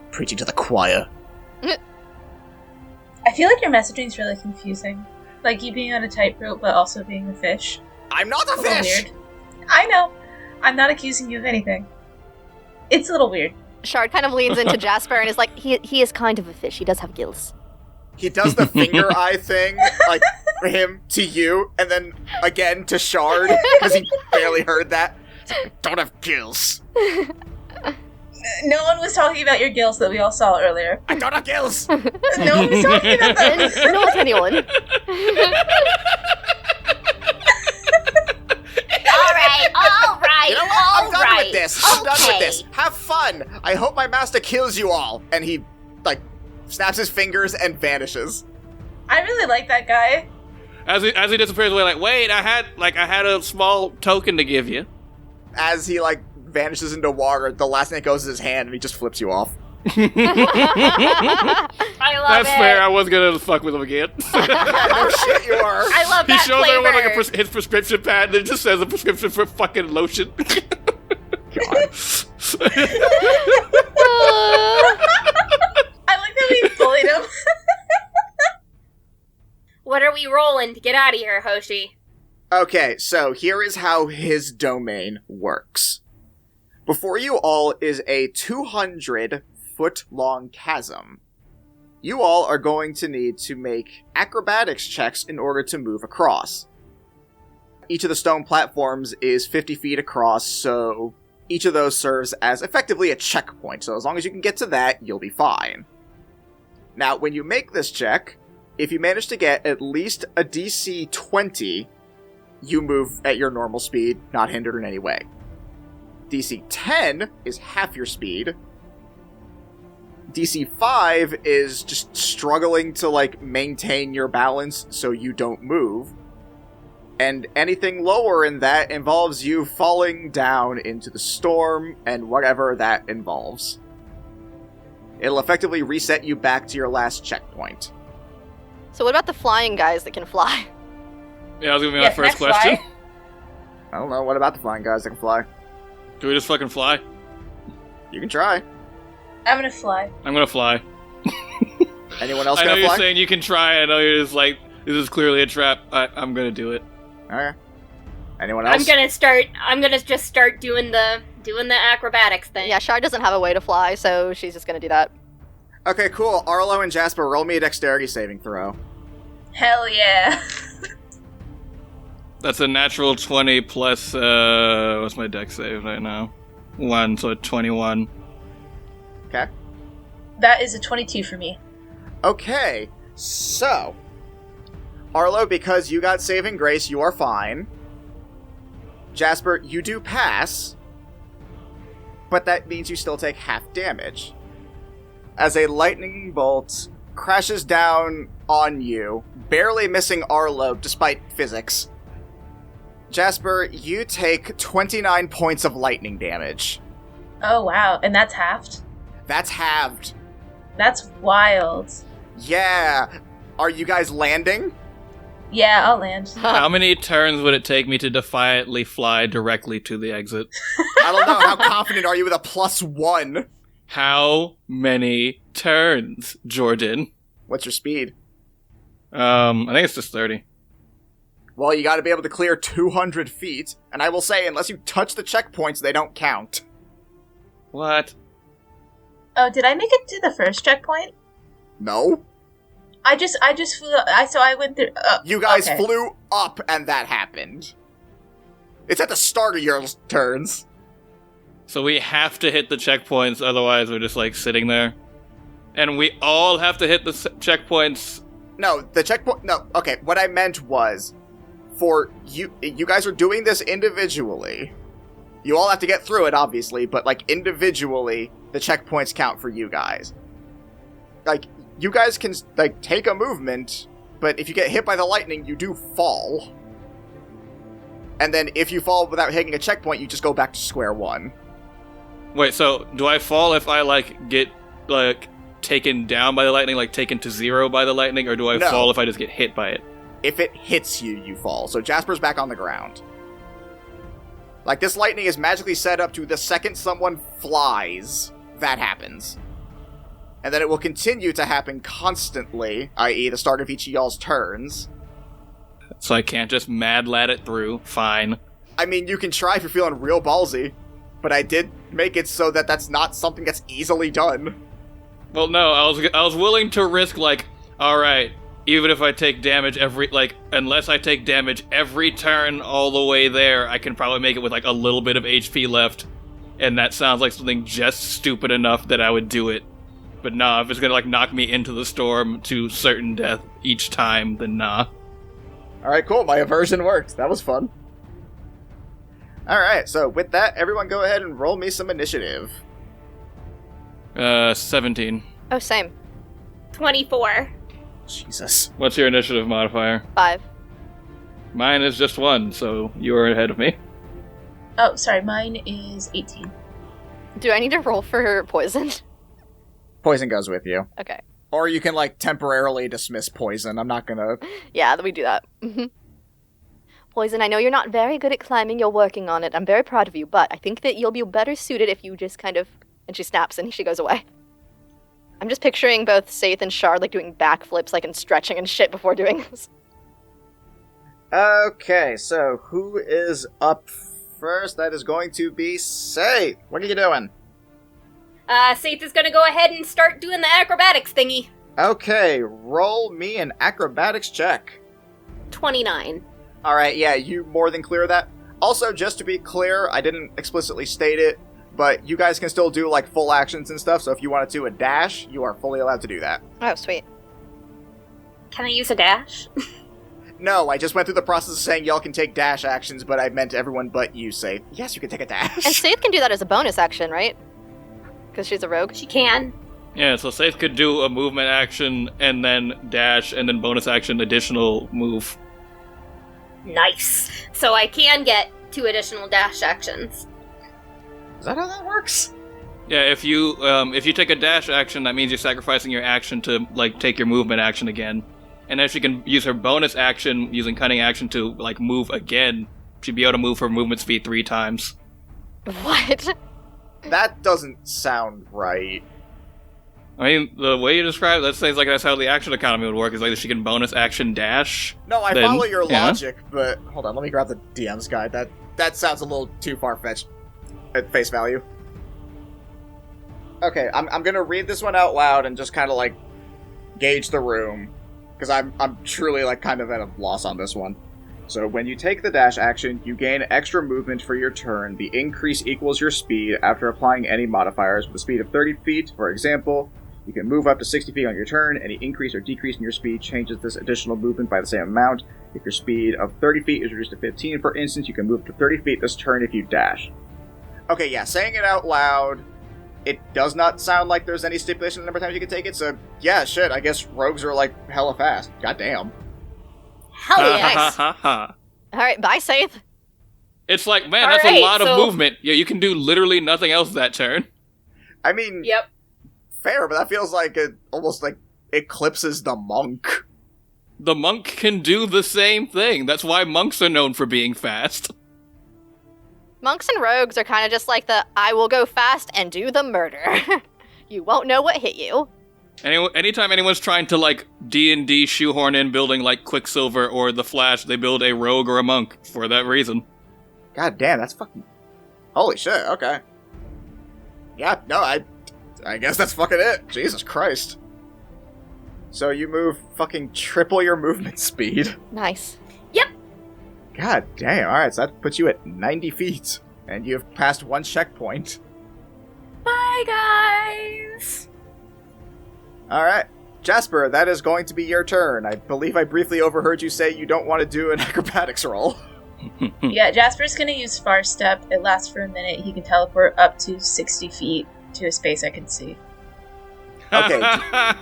Preaching to the choir. I feel like your messaging is really confusing. Like you being on a tightrope, but also being a fish. I'm not a It's a little fish! weird. I know. I'm not accusing you of anything. It's a little weird. Shard kind of leans into Jasper and is like, he is kind of a fish. He does have gills. He does the finger eye thing, like, for him to you, and then again to Shard, because he barely heard that. It's like, I don't have gills. No one was talking about your gills that we all saw earlier. I don't have gills! No one was talking about them. Not anyone. You know what? I'm done with this. I'm done with this. Have fun. I hope my master kills you all. And he, like, snaps his fingers and vanishes. I really like that guy. As he disappears away, like, wait, I had a small token to give you. As he, like, vanishes into water, the last thing that goes is his hand, and he just flips you off. I love That's it. fair. I was gonna fuck with him again. No shit, you are. I love He that shows flavor. everyone like his prescription pad, and it just says a prescription for fucking lotion. God. I like that we bullied him. What are we rolling to get out of here, Hoshi? Okay, so here is how his domain works. Before you all is a 200-foot-long chasm. You all are going to need to make acrobatics checks in order to move across. Each of the stone platforms is 50 feet across, so each of those serves as effectively a checkpoint, so as long as you can get to that, you'll be fine. Now, when you make this check, if you manage to get at least a DC 20, you move at your normal speed, not hindered in any way. DC 10 is half your speed. DC 5 is just struggling to, like, maintain your balance so you don't move. And anything lower in that involves you falling down into the storm and whatever that involves. It'll effectively reset you back to your last checkpoint. So what about the flying guys that can fly? Yeah, that was gonna be my Yes, first can I question. fly? I don't know, what about the flying guys that can fly? Do we just fucking fly? You can try. I'm gonna fly. I'm gonna fly. Anyone else I know gonna you're fly? saying you can try. I know you're just like, this is clearly a trap. I'm gonna do it. Okay. Anyone else? I'm gonna just start doing the acrobatics thing. Yeah, Shard doesn't have a way to fly, so she's just gonna do that. Okay, cool. Arlo and Jasper, roll me a dexterity saving throw. Hell yeah. That's a natural 20 plus, what's my dex save right now? 1, so 21. Okay. That is a 22 for me. Okay, so... Arlo, because you got saving grace, you are fine. Jasper, you do pass, but that means you still take half damage. As a lightning bolt crashes down on you, barely missing Arlo despite physics. Jasper, you take 29 points of lightning damage. Oh, wow. And that's halved? That's halved. That's wild. Yeah. Are you guys landing? Yeah, I'll land. How many turns would it take me to defiantly fly directly to the exit? I don't know. How confident are you with a +1? How many turns, Jordan? What's your speed? I think it's just 30. Well, you gotta be able to clear 200 feet, and I will say, unless you touch the checkpoints, they don't count. What? Oh, did I make it to the first checkpoint? No. I just flew. I went through. You guys okay. flew up, and that happened. It's at the start of your turns. So we have to hit the checkpoints, otherwise we're just, like, sitting there? And we all have to hit the checkpoints? No, the checkpoint... No, okay, what I meant was, for you guys are doing this individually. You all have to get through it, obviously, but, like, individually, the checkpoints count for you guys. Like, you guys can, like, take a movement, but if you get hit by the lightning, you do fall. And then if you fall without hitting a checkpoint, you just go back to square one. Wait, so do I fall if I, like, get, like, taken down by the lightning, like, taken to 0 by the lightning, or do I fall if I just get hit by it? If it hits you, you fall. So Jasper's back on the ground. Like, this lightning is magically set up to the second someone flies, that happens. And then it will continue to happen constantly, i.e. the start of each of y'all's turns. So I can't just mad lad it through. Fine. I mean, you can try if you're feeling real ballsy, but I did make it so that that's not something that's easily done. Well, no, I was willing to risk, like, alright, even if I take damage unless I take damage every turn all the way there, I can probably make it with, like, a little bit of HP left. And that sounds like something just stupid enough that I would do it. But nah, if it's gonna, like, knock me into the storm to certain death each time, then nah. Alright, cool. My aversion worked. That was fun. Alright, so with that, everyone go ahead and roll me some initiative. 17. Oh, same. 24. Jesus. What's your initiative modifier? 5. Mine is just 1, so you are ahead of me. Oh, sorry, mine is 18. Do I need to roll for poison? Poison goes with you. Okay. Or you can, like, temporarily dismiss poison. I'm not gonna... Yeah, we do that. Poison, I know you're not very good at climbing. You're working on it. I'm very proud of you, but I think that you'll be better suited if you just kind of... And she snaps and she goes away. I'm just picturing both Saith and Shard, like, doing backflips, like, and stretching and shit before doing this. Okay, so who is up first? That is going to be Saith. What are you doing? Saith is gonna go ahead and start doing the acrobatics thingy. Okay, roll me an acrobatics check. 29. Alright, yeah, you more than clear that. Also, just to be clear, I didn't explicitly state it, but you guys can still do, like, full actions and stuff, so if you wanted to a dash, you are fully allowed to do that. Oh, sweet. Can I use a dash? No, I just went through the process of saying y'all can take dash actions, but I meant everyone but you say, yes, you can take a dash. And Saith can do that as a bonus action, right? Because she's a rogue. She can. Yeah, so Saith could do a movement action, and then dash, and then bonus action additional move. Nice. So I can get 2 additional dash actions. Is that how that works? Yeah, if you take a dash action, that means you're sacrificing your action to, like, take your movement action again. And if she can use her bonus action, using cunning action to, like, move again, she'd be able to move her movement speed 3 times. What? That doesn't sound right. I mean, the way you describe that seems like that's how the action economy would work, is like she can bonus action dash. No, I then, follow your yeah. logic, but hold on, let me grab the DM's guide. That sounds a little too far-fetched at face value. Okay, I'm gonna read this one out loud and just kind of like gauge the room, because I'm truly like kind of at a loss on this one. So when you take the dash action, you gain extra movement for your turn. The increase equals your speed after applying any modifiers. With a speed of 30 feet, for example, you can move up to 60 feet on your turn. Any increase or decrease in your speed changes this additional movement by the same amount. If your speed of 30 feet is reduced to 15, for instance, you can move to 30 feet this turn if you dash. Okay, yeah, saying it out loud, it does not sound like there's any stipulation on the number of times you can take it, so yeah, shit, I guess rogues are like hella fast. Goddamn. Hell yes. Alright, bye, Saith. It's like, man, All that's right, a lot of so- movement. Yeah, you can do literally nothing else that turn. I mean, Yep. fair, but that feels like it almost like eclipses the monk. The monk can do the same thing. That's why monks are known for being fast. Monks and rogues are kind of just like the I will go fast and do the murder. You won't know what hit you. Anytime anyone's trying to, like, D&D shoehorn in building, like, Quicksilver or The Flash, they build a rogue or a monk for that reason. God damn, that's fucking... Holy shit, okay. Yeah, no, I guess that's fucking it. Jesus Christ. So you move fucking triple your movement speed. Nice. God damn, alright, so that puts you at 90 feet. And you've passed one checkpoint. Bye, guys. Alright. Jasper, that is going to be your turn. I believe I briefly overheard you say you don't want to do an acrobatics roll. Yeah, Jasper's gonna use Far Step. It lasts for a minute. He can teleport up to 60 feet to a space I can see. Okay.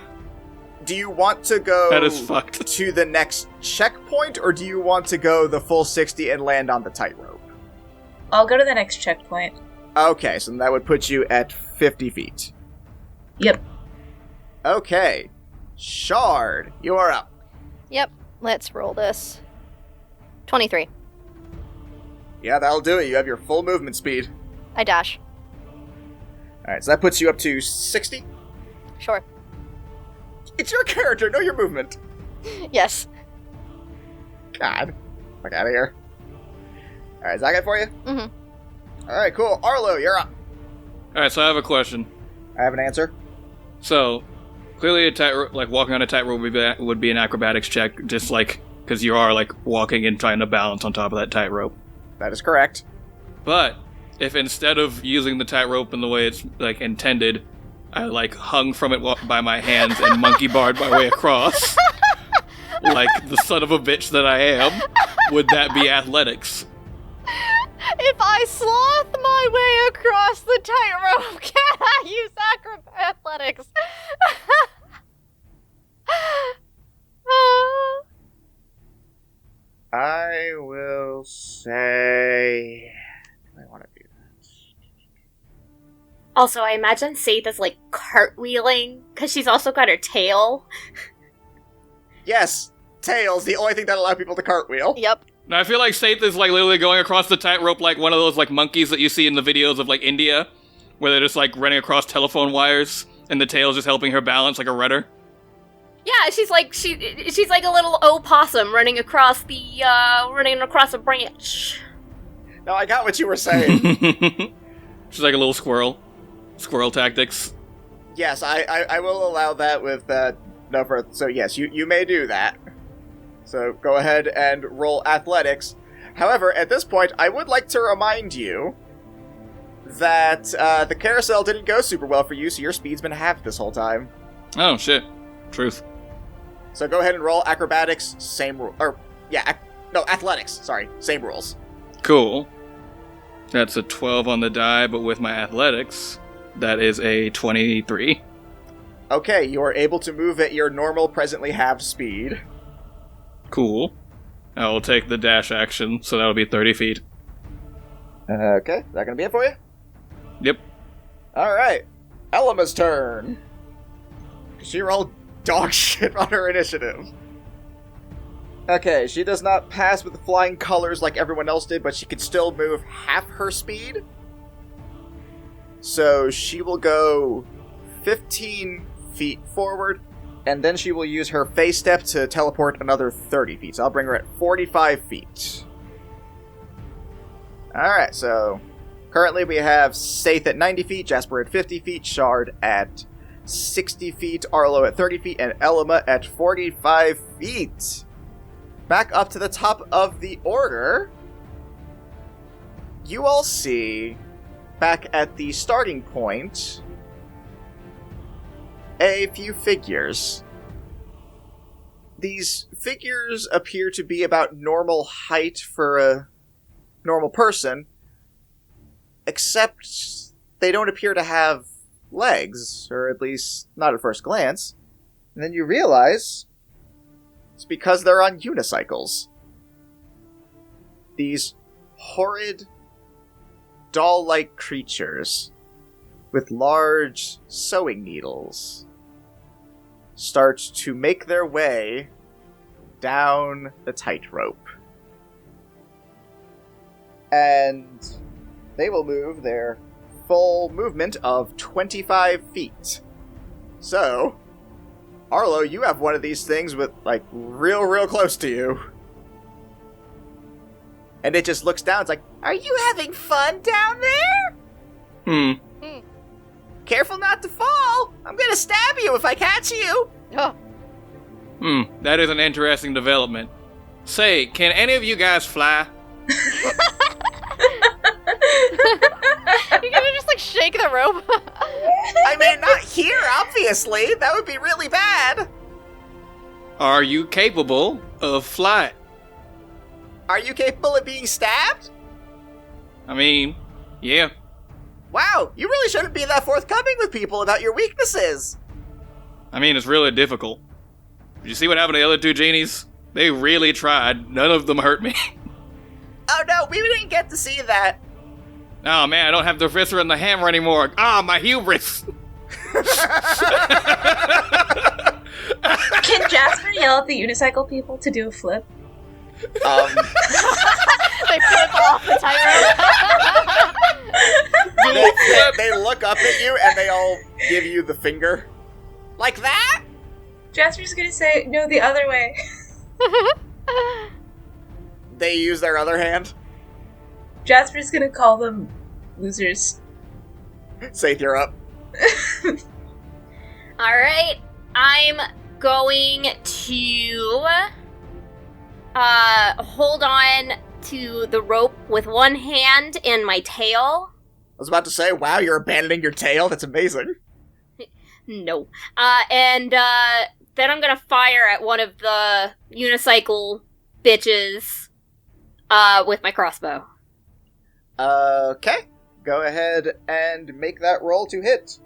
Do you want to go That is fucked. to the next checkpoint, or do you want to go the full 60 and land on the tightrope? I'll go to the next checkpoint. Okay, so that would put you at 50 feet. Yep. Okay. Shard, you are up. Yep, let's roll this. 23. Yeah, that'll do it. You have your full movement speed. I dash. Alright, so that puts you up to 60. Sure. It's your character, know your movement. Yes. God. Fuck out of here. Alright, is that good for you? Mm-hmm. Alright, cool. Arlo, you're up. Alright, so I have a question. I have an answer. So, clearly a tightrope, like walking on a tightrope would be an acrobatics check, just like, because you are, like, walking and trying to balance on top of that tightrope. That is correct. But, if instead of using the tightrope in the way it's, like, intended, I, like, hung from it by my hands and monkey barred my way across, like the son of a bitch that I am, would that be athletics? If I sloth my way across the tightrope, can I use athletics? I will say... I want to do that. Also, I imagine Saith is like cartwheeling because she's also got her tail. Yes! Tails, the only thing that allows people to cartwheel. Yep. Now, I feel like Saith is, like, literally going across the tightrope like one of those, like, monkeys that you see in the videos of, like, India, where they're just, like, running across telephone wires, and the tail's just helping her balance like a rudder. Yeah, she's like a little opossum running across a branch. No, I got what you were saying. She's like a little squirrel. Squirrel tactics. Yes, I will allow that with no further. So yes, you may do that. So go ahead and roll athletics. However, at this point, I would like to remind you that the carousel didn't go super well for you, so your speed's been halved this whole time. Oh, shit. Truth. So go ahead and roll acrobatics, same rule. Athletics, sorry, same rules. Cool. That's a 12 on the die, but with my athletics, that is a 23. Okay, you are able to move at your normal, presently halved speed. Cool. I will take the dash action, so that'll be 30 feet. Okay, is that gonna be it for you? Yep. Alright, Elma's turn. She rolled dog shit on her initiative. Okay, she does not pass with the flying colors like everyone else did, but she can still move half her speed. So she will go 15 feet forward, and then she will use her phase step to teleport another 30 feet. So I'll bring her at 45 feet. Alright, so Currently, we have Saith at 90 feet, Jasper at 50 feet, Shard at 60 feet, Arlo at 30 feet, and Elima at 45 feet. Back up to the top of the order, you all see, back at the starting point, a few figures. These figures appear to be about normal height for a normal person, except they don't appear to have legs, or at least not at first glance. And then you realize it's because they're on unicycles. These horrid, doll-like creatures with large sewing needles start to make their way down the tightrope. And they will move their full movement of 25 feet. So, Arlo, you have one of these things with, like, real close to you. And it just looks down, it's like, are you having fun down there? Careful not to fall! I'm gonna stab you if I catch you! Oh. That is an interesting development. Say, can any of you guys fly? You're gonna just, like, shake the rope? I mean, not here, obviously. That would be really bad. Are you capable of flight? Are you capable of being stabbed? I mean, yeah. Wow, you really shouldn't be that forthcoming with people about your weaknesses. I mean, it's really difficult. Did you see what happened to the other two genies? They really tried. None of them hurt me. Oh no, we didn't get to see that. Oh man, I don't have the visor and the hammer anymore. Ah, my hubris! Can Jasper yell at the unicycle people to do a flip? They flip off the tightrope. they look up at you and they all give you the finger. Like that? Jasper's gonna say, no, the other way. They use their other hand. Jasper's gonna call them losers. Saith, you're up. Alright, I'm going to hold on to the rope with one hand and my tail. I was about to say, wow, you're abandoning your tail? That's amazing. No. And then I'm gonna fire at one of the unicycle bitches with my crossbow. Okay. Go ahead and make that roll to hit.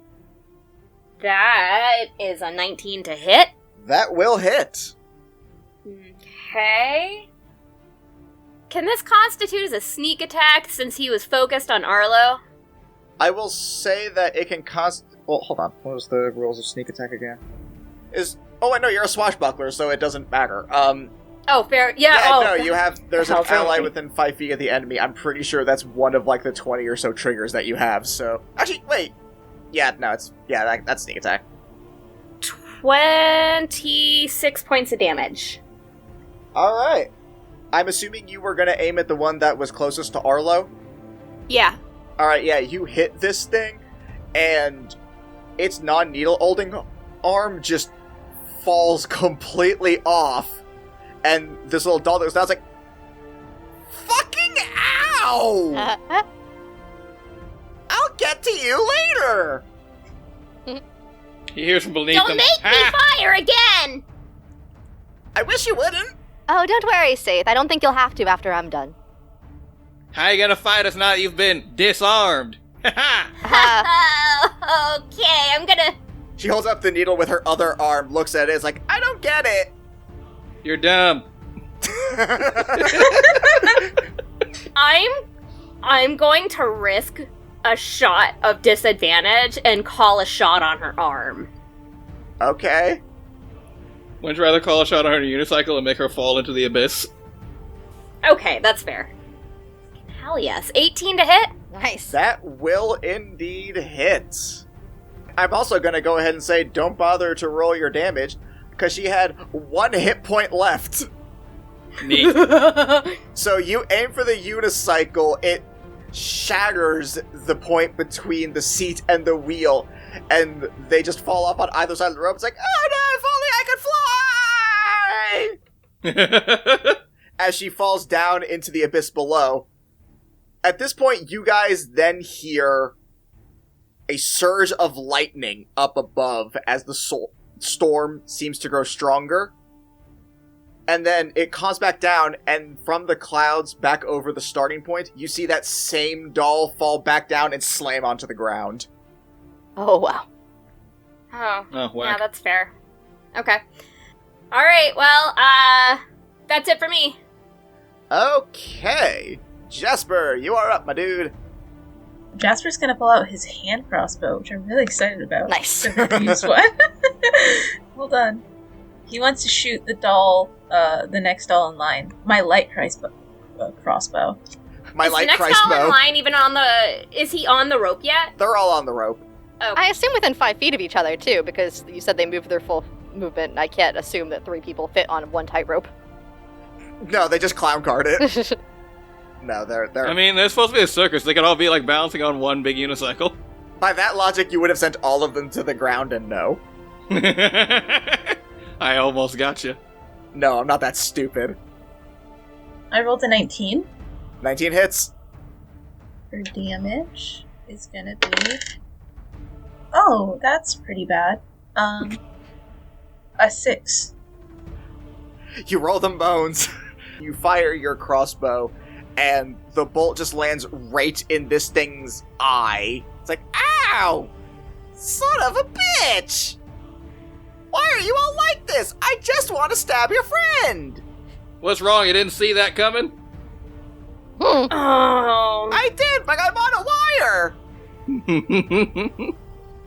That is a 19 to hit. That will hit. Okay. Can this constitute as a sneak attack since he was focused on Arlo? I will say that it can well, hold on. What was the rules of sneak attack again? Oh, wait, no, you're a swashbuckler, so it doesn't matter. Oh, fair. Yeah, no, there's an ally within 5 feet of the enemy. I'm pretty sure that's one of, like, the 20 or so triggers that you have, so... Actually, wait. Yeah, no, that's sneak attack. 26 points of damage. Alright. I'm assuming you were gonna aim at the one that was closest to Arlo? Yeah. Alright, yeah, you hit this thing, and its non-needle holding arm just falls completely off. And this little doll that was down was like, fucking ow! I'll get to you later! He hears from beneath Don't them. make me fire again! I wish you wouldn't. Oh, don't worry, Saith. I don't think you'll have to after I'm done. How you gonna fight us now that you've been disarmed? Oh, okay, I'm gonna... She holds up the needle with her other arm, looks at it, is like, I don't get it! You're dumb. I'm going to risk a shot of disadvantage and call a shot on her arm. Okay. Wouldn't you rather call a shot on her unicycle and make her fall into the abyss? Okay, that's fair. Hell yes. 18 to hit? Nice. That will indeed hit. I'm also going to go ahead and say, don't bother to roll your damage, because she had 1 hit point left. Neat. So you aim for the unicycle, it shatters the point between the seat and the wheel, and they just fall off on either side of the rope. It's like, oh no, if only I could fly! As she falls down into the abyss below. At this point, you guys then hear a surge of lightning up above as the storm seems to grow stronger. And then it calms back down, and from the clouds back over the starting point, you see that same doll fall back down and slam onto the ground. Oh, wow. Oh, Oh, yeah, whack. that's fair. Okay. All right, well, that's it for me. Okay. Jasper, you are up, my dude. Jasper's gonna pull out his hand crossbow, which I'm really excited about. Nice. To use one. Hold on. He wants to shoot the doll, the next doll in line. My light crossbow. My Is light the next Christ doll in bow. line even on the... Is he on the rope yet? They're all on the rope. Oh, I assume within 5 feet of each other, too, because you said they moved their full movement, and I can't assume that 3 people fit on one tightrope. No, they just clown card it. No, they're... I mean, there's supposed to be a circus. They could all be, like, bouncing on one big unicycle. By that logic, you would have sent all of them to the ground, and no. I almost got you. No, I'm not that stupid. I rolled a 19. 19 hits. For damage is gonna be... Oh, that's pretty bad. A 6. You roll them bones. You fire your crossbow, and the bolt just lands right in this thing's eye. It's like, ow! Son of a bitch! Why are you all like this? I just want to stab your friend! What's wrong? You didn't see that coming? Oh. I did, but I'm on a wire!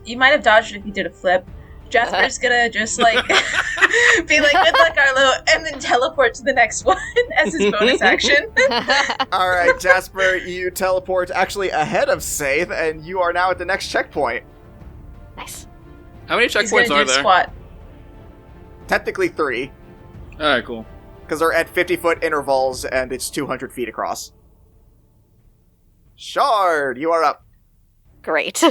You might have dodged it if you did a flip. Jasper's gonna just, like, be like, good luck, Arlo, and then teleport to the next one as his bonus action. Alright, Jasper, you teleport actually ahead of Saith, and you are now at the next checkpoint. Nice. How many He's checkpoints gonna are do there? squat. Technically 3, Alright, cool. because they're at 50-foot intervals, and it's 200 feet across. Shard, you are up. Great.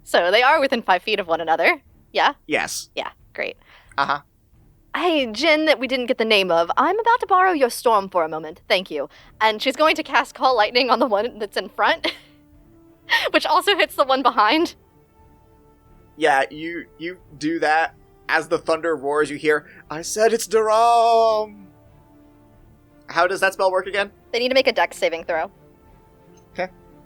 So they are within 5 feet of one another. Yeah? Yes. Yeah, great. Uh-huh. Hey, Jin, that we didn't get the name of, I'm about to borrow your storm for a moment. Thank you. And she's going to cast Call Lightning on the one that's in front, which also hits the one behind. Yeah, you do that. As the thunder roars, you hear, I said it's Daram! How does that spell work again? They need to make a dex saving throw.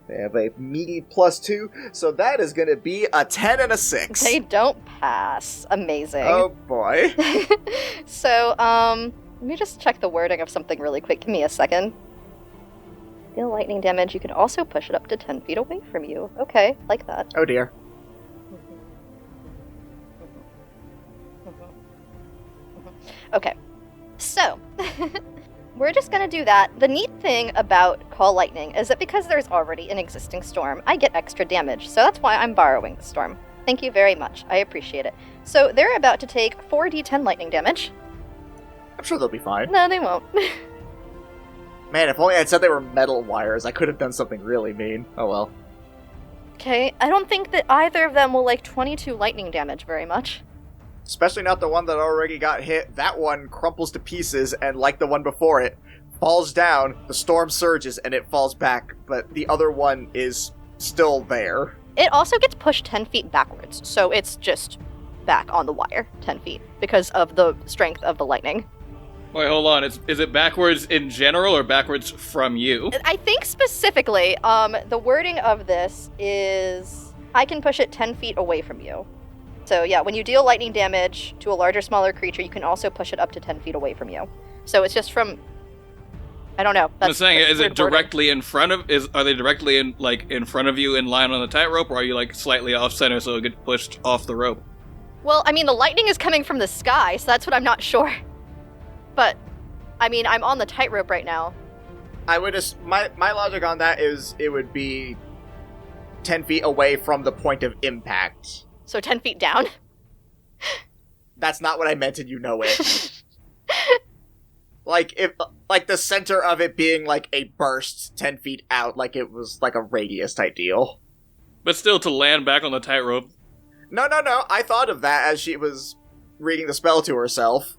They have a meaty +2, so that is going to be a 10 and a 6. They don't pass. Amazing. Oh boy. So, let me just check the wording of something really quick. Give me a second. Deal lightning damage. You can also push it up to 10 feet away from you. Okay, like that. Oh dear. Okay, so we're just gonna do that. The neat thing about Call Lightning is that because there's already an existing storm, I get extra damage, so that's why I'm borrowing the storm. Thank you very much. I appreciate it. So they're about to take 4d10 lightning damage. I'm sure they'll be fine. No, they won't. Man, if only I'd said they were metal wires, I could have done something really mean. Oh well. Okay, I don't think that either of them will like 22 lightning damage very much. Especially not the one that already got hit. That one crumples to pieces, and like the one before it, falls down, the storm surges, and it falls back, but the other one is still there. It also gets pushed 10 feet backwards, so it's just back on the wire 10 feet because of the strength of the lightning. Wait, hold on. Is it backwards in general or backwards from you? I think specifically, the wording of this is I can push it 10 feet away from you. So yeah, when you deal lightning damage to a larger, smaller creature, you can also push it up to 10 feet away from you. So it's just from, I don't know. I'm saying, is it weird wording. directly in front of? Are they directly in front of you in line on the tightrope, or are you like slightly off center so it gets pushed off the rope? Well, I mean, the lightning is coming from the sky, so that's what I'm not sure. But, I mean, I'm on the tightrope right now. I would just, my logic on that is it would be 10 feet away from the point of impact. So 10 feet down. That's not what I meant, and you know it. Like the center of it being like a burst 10 feet out, like it was like a radius type deal. But still, to land back on the tightrope. No. I thought of that as she was reading the spell to herself.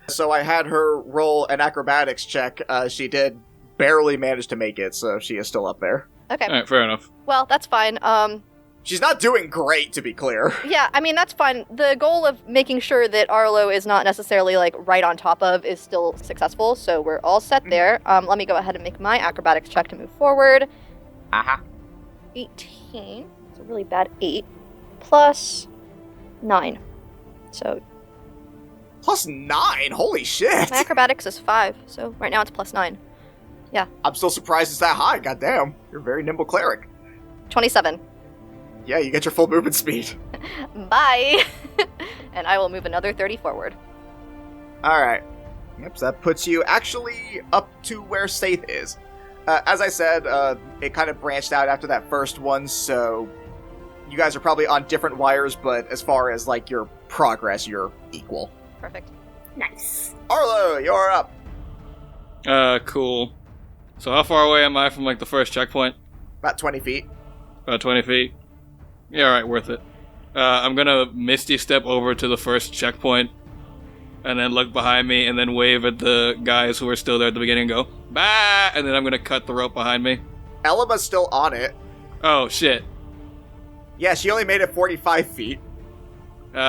So I had her roll an acrobatics check. She did barely manage to make it, so she is still up there. Okay. All right, fair enough. Well, that's fine. She's not doing great, to be clear. Yeah, I mean, that's fine. The goal of making sure that Arlo is not necessarily, like, right on top of is still successful, so we're all set there. Let me go ahead and make my acrobatics check to move forward. Uh-huh. 18. It's a really bad 8. Plus 9. So... Plus 9? Holy shit! My acrobatics is 5, so right now it's plus 9. Yeah. I'm still surprised it's that high, goddamn. You're a very nimble cleric. 27. Yeah, you get your full movement speed. Bye! And I will move another 30 forward. Alright. Yep, so that puts you actually up to where Saith is. As I said, it kind of branched out after that first one, so you guys are probably on different wires, but as far as, like, your progress, you're equal. Perfect. Nice. Arlo, you're up. Cool. So how far away am I from, like, the first checkpoint? About 20 feet. About 20 feet? Yeah, alright, worth it. I'm gonna Misty Step over to the first checkpoint, and then look behind me, and then wave at the guys who are still there at the beginning and go, bye! And then I'm gonna cut the rope behind me. Elma's still on it. Oh, shit. Yeah, she only made it 45 feet. You can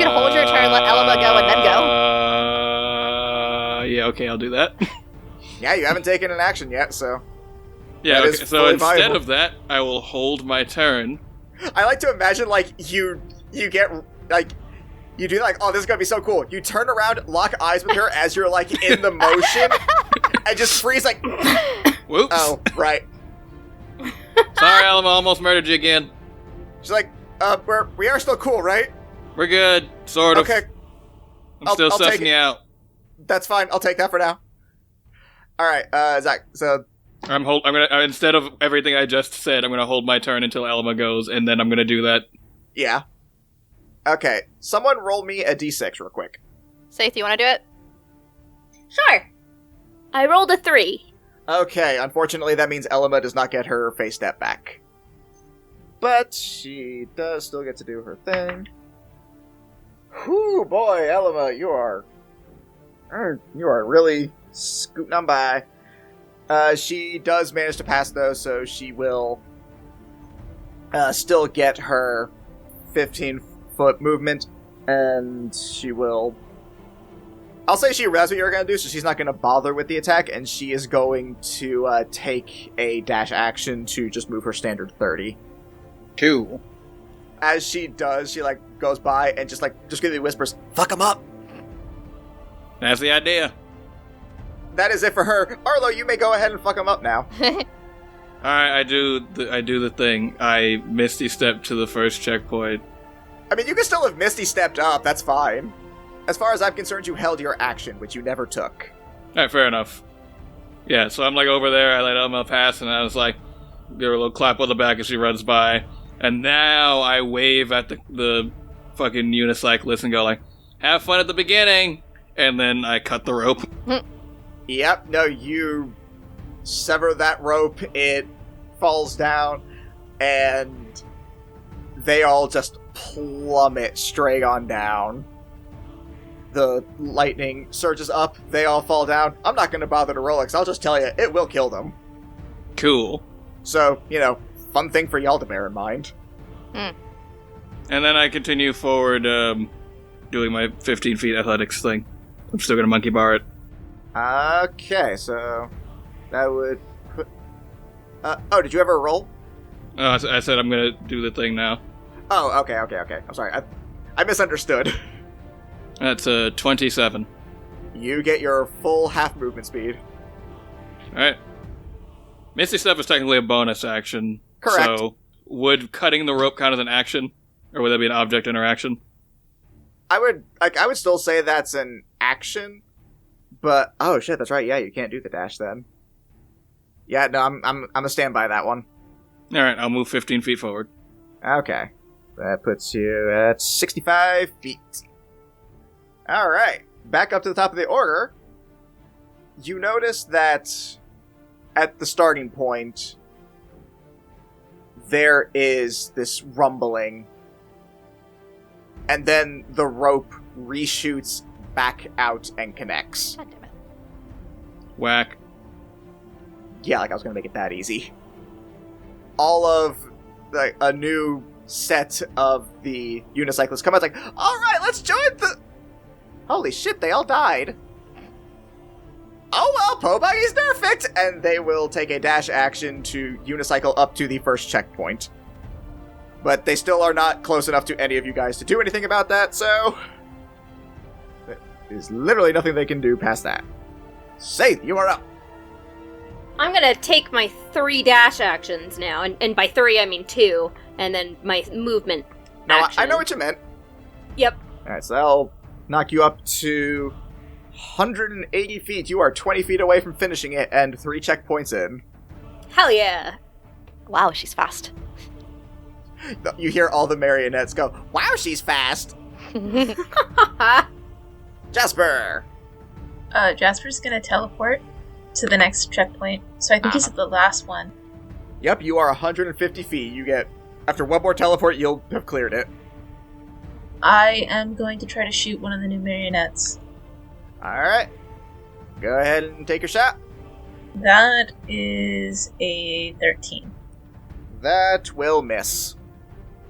hold your turn, let Elma go, and then go. Yeah, okay, I'll do that. Yeah, you haven't taken an action yet, so... Yeah, That okay, is so fully instead viable. of that, I will hold my turn. I like to imagine, like, you get, like... You do, like, oh, this is gonna be so cool. You turn around, lock eyes with her as you're, like, in the motion, and just freeze, like... Whoops. Oh, right. Sorry, Alma, almost murdered you again. She's like, we are still cool, right? We're good, sort of. Okay, I'm I'll still take sussing it. you out. that's fine. I'll take that for now. Alright, Zach, so... I'm gonna instead of everything I just said, I'm gonna hold my turn until Alma goes, and then I'm gonna do that. Yeah. Okay, someone roll me a d6 real quick. Saith, you want to do it? Sure. I rolled a 3. Okay, unfortunately that means Elma does not get her face step back. But she does still get to do her thing. Whew, boy, Elma, you are really scooting on by. She does manage to pass though, so she will still get her 15-foot movement, and she will... I'll say she realized what you were going to do, so she's not going to bother with the attack, and she is going to take a dash action to just move her standard 30. Cool. As she does, she, like, goes by and just quickly whispers, "Fuck him up!" That's the idea. That is it for her. Arlo, you may go ahead and fuck him up now. Alright, I do the thing. I Misty Step to the first checkpoint. I mean, you can still have Misty stepped up, that's fine. As far as I'm concerned, you held your action, which you never took. Alright, fair enough. Yeah, so I'm like over there, I let Elma pass, and I was like, give her a little clap on the back as she runs by. And now I wave at the fucking unicyclist and go like, have fun at the beginning! And then I cut the rope. Yep, no, you sever that rope, it falls down, and they all just plummet straight on down. The lightning surges up, they all fall down. I'm not gonna bother to roll it, 'cause I'll just tell you, it will kill them. Cool. So, fun thing for y'all to bear in mind. And then I continue forward, doing my 15 feet athletics thing. I'm still gonna monkey bar it. Okay, so that would put... did you ever roll? I said I'm gonna do the thing now. Oh, okay. I'm sorry, I misunderstood. That's a 27. You get your full half movement speed. Alright. Misty Step is technically a bonus action. Correct. So, would cutting the rope count as an action? Or would that be an object interaction? I would still say that's an action, but oh shit, that's right. Yeah, you can't do the dash then. Yeah, no, I'm a stand by that one. Alright, I'll move 15 feet forward. Okay, that puts you at 65 feet. Alright, back up to the top of the order. You notice that at the starting point, there is this rumbling, and then the rope reshoots back out and connects. God damn it. Whack. Yeah, like I was gonna make it that easy. All of a new set of the unicyclists come out like, alright, let's join the... Holy shit, they all died. Oh well, Pobuggy's perfect! And they will take a dash action to unicycle up to the first checkpoint. But they still are not close enough to any of you guys to do anything about that, so... There's literally nothing they can do past that. Saith, you are up. I'm gonna take my 3 dash actions now, and by 3 I mean 2, and then my movement action. I know what you meant. Yep. Alright, so that'll knock you up to 180 feet. You are 20 feet away from finishing it, and 3 checkpoints in. Hell yeah. Wow, she's fast. You hear all the marionettes go, wow, she's fast! Jasper! Jasper's gonna teleport to the next checkpoint, so I think he's at the last one. Yep, you are 150 feet. You get... After one more teleport, you'll have cleared it. I am going to try to shoot one of the new marionettes. Alright. Go ahead and take your shot. That is a 13. That will miss.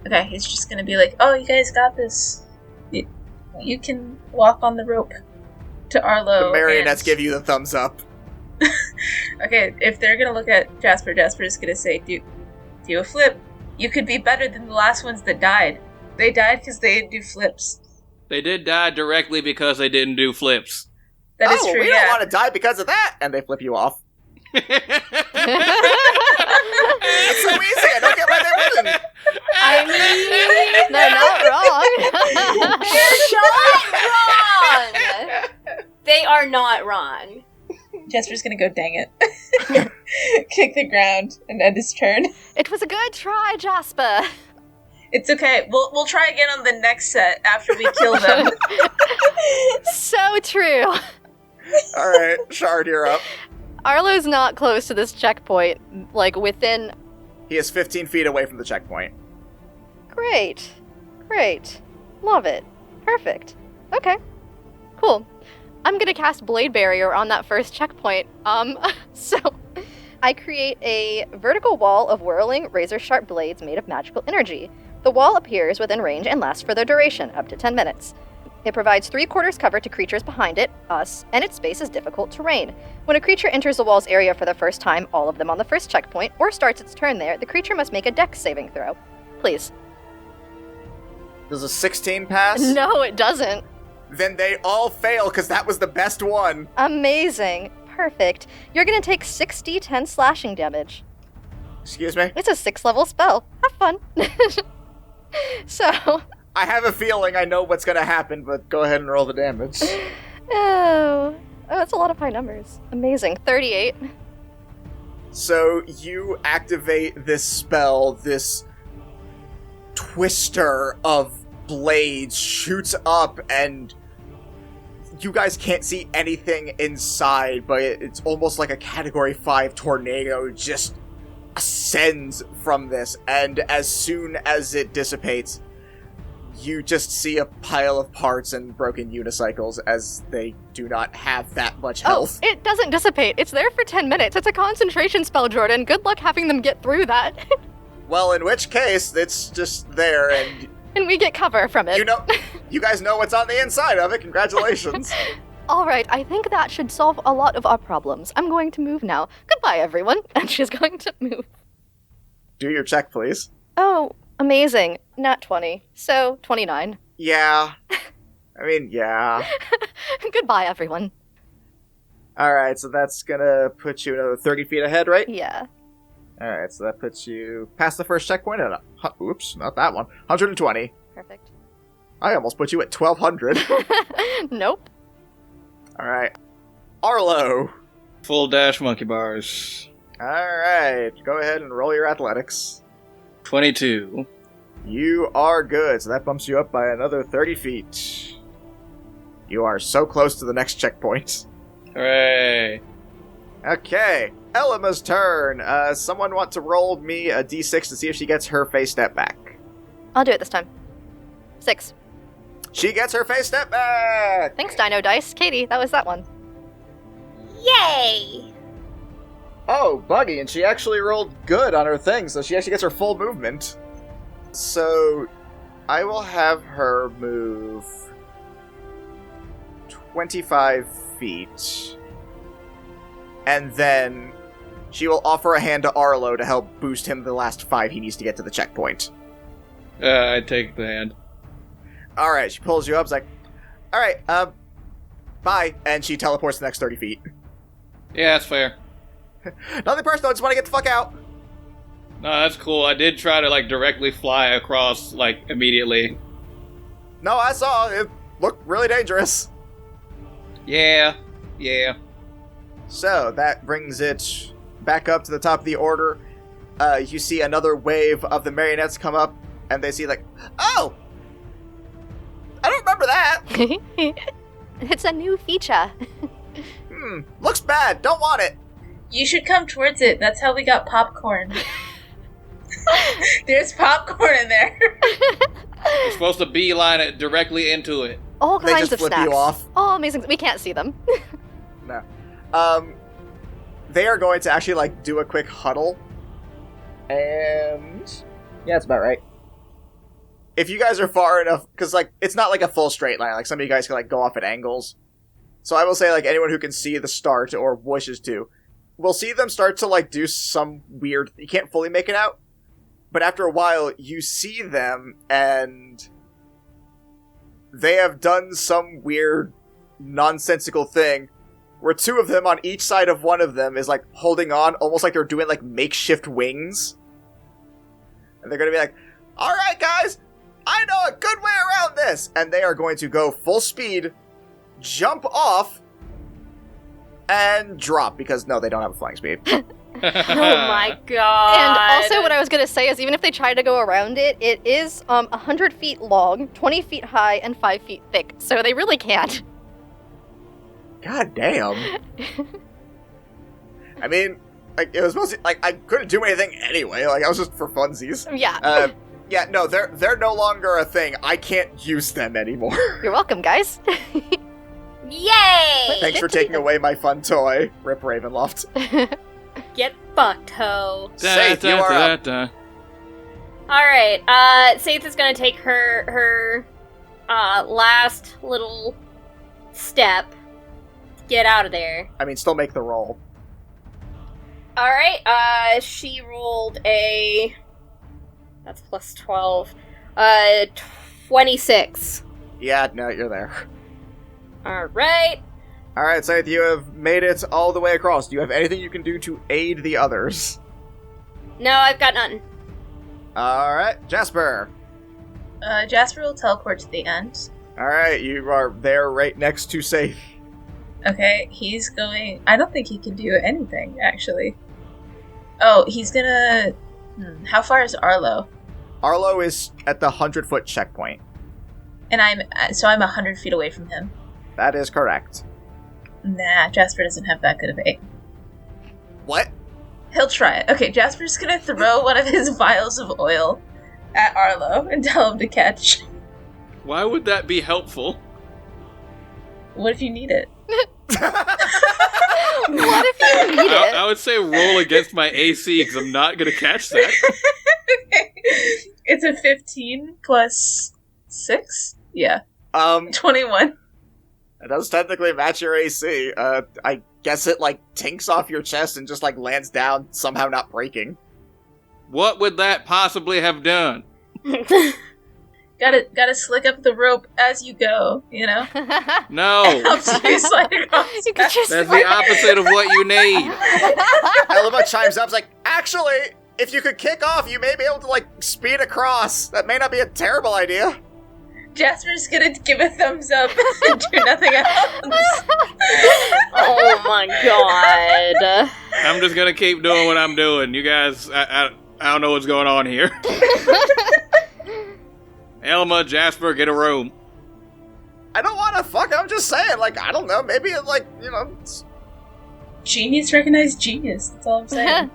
Okay, he's just gonna be like, oh, you guys got this. You can walk on the rope to Arlo. The marionettes give you the thumbs up. Okay, if they're gonna look at Jasper, Jasper's gonna say, do a flip. You could be better than the last ones that died. They died because they didn't do flips. They did die directly because they didn't do flips. That is true, we don't want to die because of that! And they flip you off. It's so easy, I don't get why they wouldn't. I mean, they're not wrong. They're not wrong! They are not wrong. Jasper's gonna go, dang it. Kick the ground and end his turn. It was a good try, Jasper. It's okay. We'll try again on the next set after we kill them. So true. Alright, Shard, you're up. Arlo's not close to this checkpoint, like within... He is 15 feet away from the checkpoint. Great. Love it. Perfect. Okay. Cool. I'm gonna cast Blade Barrier on that first checkpoint. So I create a vertical wall of whirling, razor-sharp blades made of magical energy. The wall appears within range and lasts for the duration, up to 10 minutes. It provides 3/4 cover to creatures behind it, us, and its space is difficult terrain. When a creature enters the wall's area for the first time, all of them on the first checkpoint, or starts its turn there, the creature must make a dex saving throw. Please. Does a 16 pass? No, it doesn't. Then they all fail, because that was the best one. Amazing. Perfect. You're gonna take 6d10 slashing damage. Excuse me? It's a 6th level spell. Have fun. So... I have a feeling I know what's gonna happen, but go ahead and roll the damage. Oh, that's a lot of high numbers. Amazing. 38. So you activate this spell, this twister of blades shoots up, and you guys can't see anything inside, but it's almost like a Category 5 tornado just ascends from this, and as soon as it dissipates, you just see a pile of parts and broken unicycles, as they do not have that much health. Oh, it doesn't dissipate. It's there for 10 minutes. It's a concentration spell, Jordan. Good luck having them get through that. Well, in which case, it's just there, and... And we get cover from it. You guys know what's on the inside of it. Congratulations. All right, I think that should solve a lot of our problems. I'm going to move now. Goodbye, everyone. And she's going to move. Do your check, please. Oh, amazing. Nat 20. So, 29. Yeah. I mean, yeah. Goodbye, everyone. Alright, so that's gonna put you another 30 feet ahead, right? Yeah. Alright, so that puts you past the first checkpoint at oops, not that one. 120. Perfect. I almost put you at 1200. Nope. Alright. Arlo. Full dash monkey bars. Alright, go ahead and roll your athletics. 22. You are good, so that bumps you up by another 30 feet. You are so close to the next checkpoint. Hooray. Okay, Elma's turn. Someone want to roll me a d6 to see if she gets her phase step back. I'll do it this time. 6. She gets her phase step back! Thanks, Dino Dice. Katie, that was that one. Yay! Oh, Buggy, and she actually rolled good on her thing, so she actually gets her full movement. So, I will have her move 25 feet. And then she will offer a hand to Arlo to help boost him the last 5 he needs to get to the checkpoint. I take the hand. Alright, she pulls you up, it's like, alright, bye. And she teleports the next 30 feet. Yeah, that's fair. Nothing personal, I just want to get the fuck out. No, that's cool. I did try to, directly fly across, immediately. No, I saw, it looked really dangerous. Yeah. So, that brings it back up to the top of the order. You see another wave of the marionettes come up, and they see oh! I don't remember that! It's a new feature. Looks bad, don't want it! You should come towards it. That's how we got popcorn. There's popcorn in there. You're supposed to beeline it directly into it. All They kinds just of flip snacks. you off. Oh, amazing. We can't see them. No. They are going to actually, do a quick huddle. And... yeah, that's about right. If you guys are far enough... because, it's not, a full straight line. Some of you guys can, go off at angles. So I will say, anyone who can see the start or wishes to, will see them start to, do some weird... you can't fully make it out. But after a while, you see them, and... they have done some weird, nonsensical thing where 2 of them on each side of one of them is, holding on, almost like they're doing, makeshift wings. And they're gonna be like, alright, guys, I know a good way around this! And they are going to go full speed, jump off, and drop, because, no, they don't have a flying speed. Oh my god. And also what I was going to say is even if they try to go around it, it is 100 feet long, 20 feet high, and 5 feet thick. So they really can't. God damn. I mean, it was mostly, I couldn't do anything anyway. I was just for funsies. Yeah. Yeah, no, they're no longer a thing. I can't use them anymore. You're welcome, guys. Yay! Thanks for taking away my fun toy, Rip Ravenloft. Get fucked, ho. Saith, you are up. Alright, Saith is gonna take her last little step to get out of there. I mean, still make the roll. Alright, she rolled a... that's plus 12. 26. Yeah, no, you're there. Alright. Alright, Saith, you have made it all the way across. Do you have anything you can do to aid the others? No, I've got nothing. Alright, Jasper. Jasper will teleport to the end. Alright, you are there right next to Saith. Okay, he's going... I don't think he can do anything, actually. Oh, he's gonna... How far is Arlo? Arlo is at the 100-foot checkpoint. And I'm 100 feet away from him. That is correct. Nah, Jasper doesn't have that good of aim. What? He'll try it. Okay, Jasper's gonna throw one of his vials of oil at Arlo and tell him to catch. Why would that be helpful? What if you need it? What if you need it? I would say roll against my AC because I'm not going to catch that. Okay. It's a 15 plus 6? Yeah. 21. It does technically match your AC. I guess it, tinks off your chest and just, lands down, somehow not breaking. What would that possibly have done? Gotta slick up the rope as you go, you know? No. Helps you slide across. You could just That's the opposite of what you need. Elma chimes up, actually, if you could kick off, you may be able to, speed across. That may not be a terrible idea. Jasper's gonna give a thumbs up and do nothing else. Oh my god. I'm just going to keep doing what I'm doing. You guys, I don't know what's going on here. Elma, Jasper, get a room. I don't want to fuck. I'm just saying, like, I don't know. Maybe it, like, you know. Genius recognize genius. That's all I'm saying.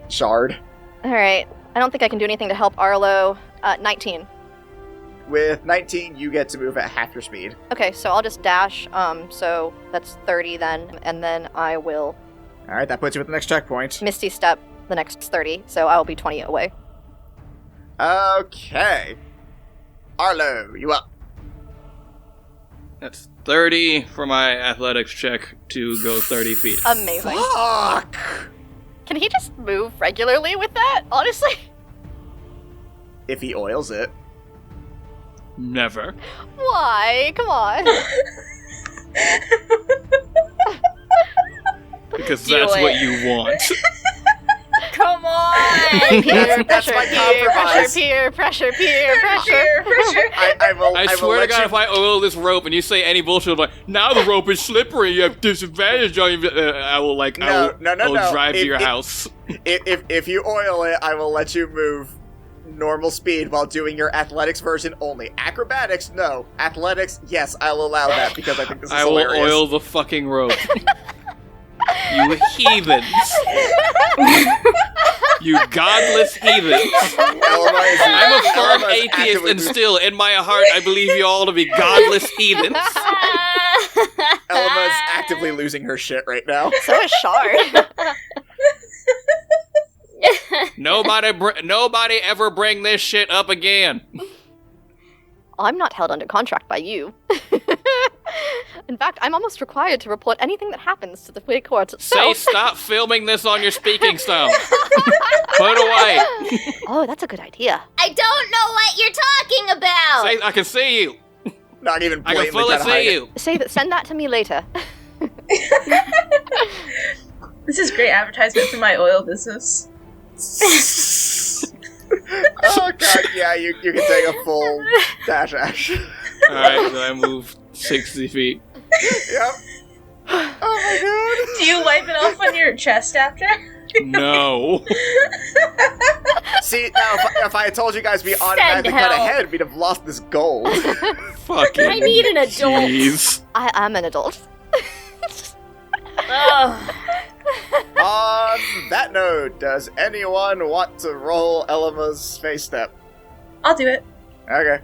Shard. All right. I don't think I can do anything to help Arlo. 19. With 19, you get to move at half your speed. Okay, so I'll just dash. So that's 30 then, and then I will All right, that puts you at the next checkpoint. Misty Step the next 30, so I'll be 20 away. Okay. Arlo, you up. That's 30 for my athletics check to go 30 feet. Amazing. Fuck! Can he just move regularly with that, honestly? If he oils it. Never. Why? Come on. Because that's Do what it. you want. Come on! That's my compromise. Pressure. I will. I will swear to let God, you- if I oil this rope and you say any bullshit, I'm like, now the rope is slippery, you have disadvantage on you. I will, like, No. I will drive to your If- house. If you oil it, I will let you move normal speed while doing your athletics version only. Acrobatics, no. Athletics, yes, I'll allow that because I think this is I will hilarious. oil the fucking rope. You heathens. You godless heathens. I'm a firm Elma is atheist, actively and still, in my heart, I believe you all to be godless heathens. Elma's actively losing her shit right now. So is Shard. Nobody ever bring this shit up again. I'm not held under contract by you. In fact, I'm almost required to report anything that happens to the Way Courts Say itself. stop filming this on your speaking stone. Put it away. Oh, that's a good idea. I don't know what you're talking about! Say, I can see you. Not even I can blatantly fully trying to hide see it. you. Send that to me later. This is great advertisement for my oil business. Oh god, yeah, you can take a full dash action. Alright, then I move 60 feet. Yep. Oh my Do you wipe it off on your chest after? No. god. See, now if I had told you guys we automatically cut help. ahead, we'd have lost this gold. Fucking. I need an adult. Jeez. I am an adult. Ugh. On that note, does anyone want to roll Elma's face step? I'll do it. Okay.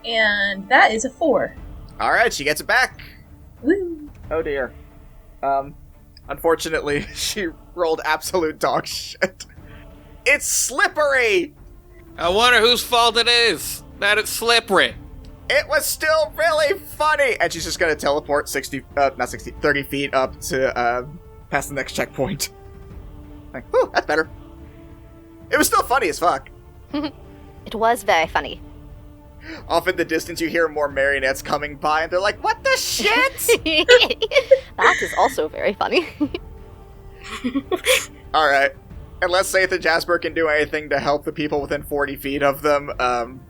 And that is a 4. Alright, she gets it back. Woo. Oh dear. Unfortunately, she rolled absolute dog shit. It's slippery! I wonder whose fault it is that it's slippery. It was still really funny! And she's just gonna teleport 30 feet up to, past the next checkpoint. Like, whew, that's better. It was still funny as fuck. It was very funny. Off in the distance, you hear more marionettes coming by, and they're like, what the shit? That is also very funny. Alright. Unless Saith and Jasper can do anything to help the people within 40 feet of them,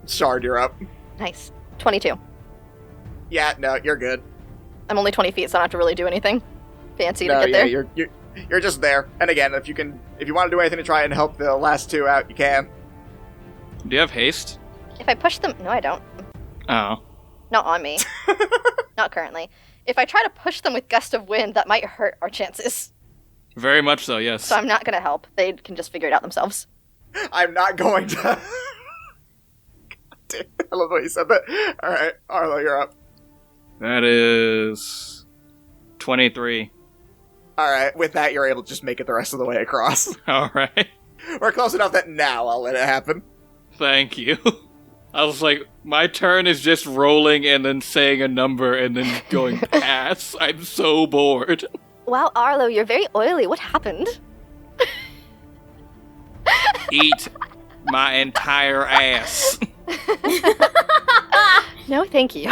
Shard, you're up. Nice. 22. Yeah, no, you're good. I'm only 20 feet, so I don't have to really do anything fancy No, to get yeah, there. you're just there. And again, if you want to do anything to try and help the last two out, you can. Do you have haste? If I push them... No, I don't. Oh. Not on me. Not currently. If I try to push them with Gust of Wind, that might hurt our chances. Very much so, yes. So I'm not going to help. They can just figure it out themselves. I'm not going to. God damn, I love what you said that. Alright, Arlo, you're up. That is 23. Alright, with that, you're able to just make it the rest of the way across. Alright. We're close enough that now I'll let it happen. Thank you. I was like, my turn is just rolling and then saying a number and then going pass. I'm so bored. Wow, Arlo, you're very oily. What happened? Eat my entire ass. No, thank you.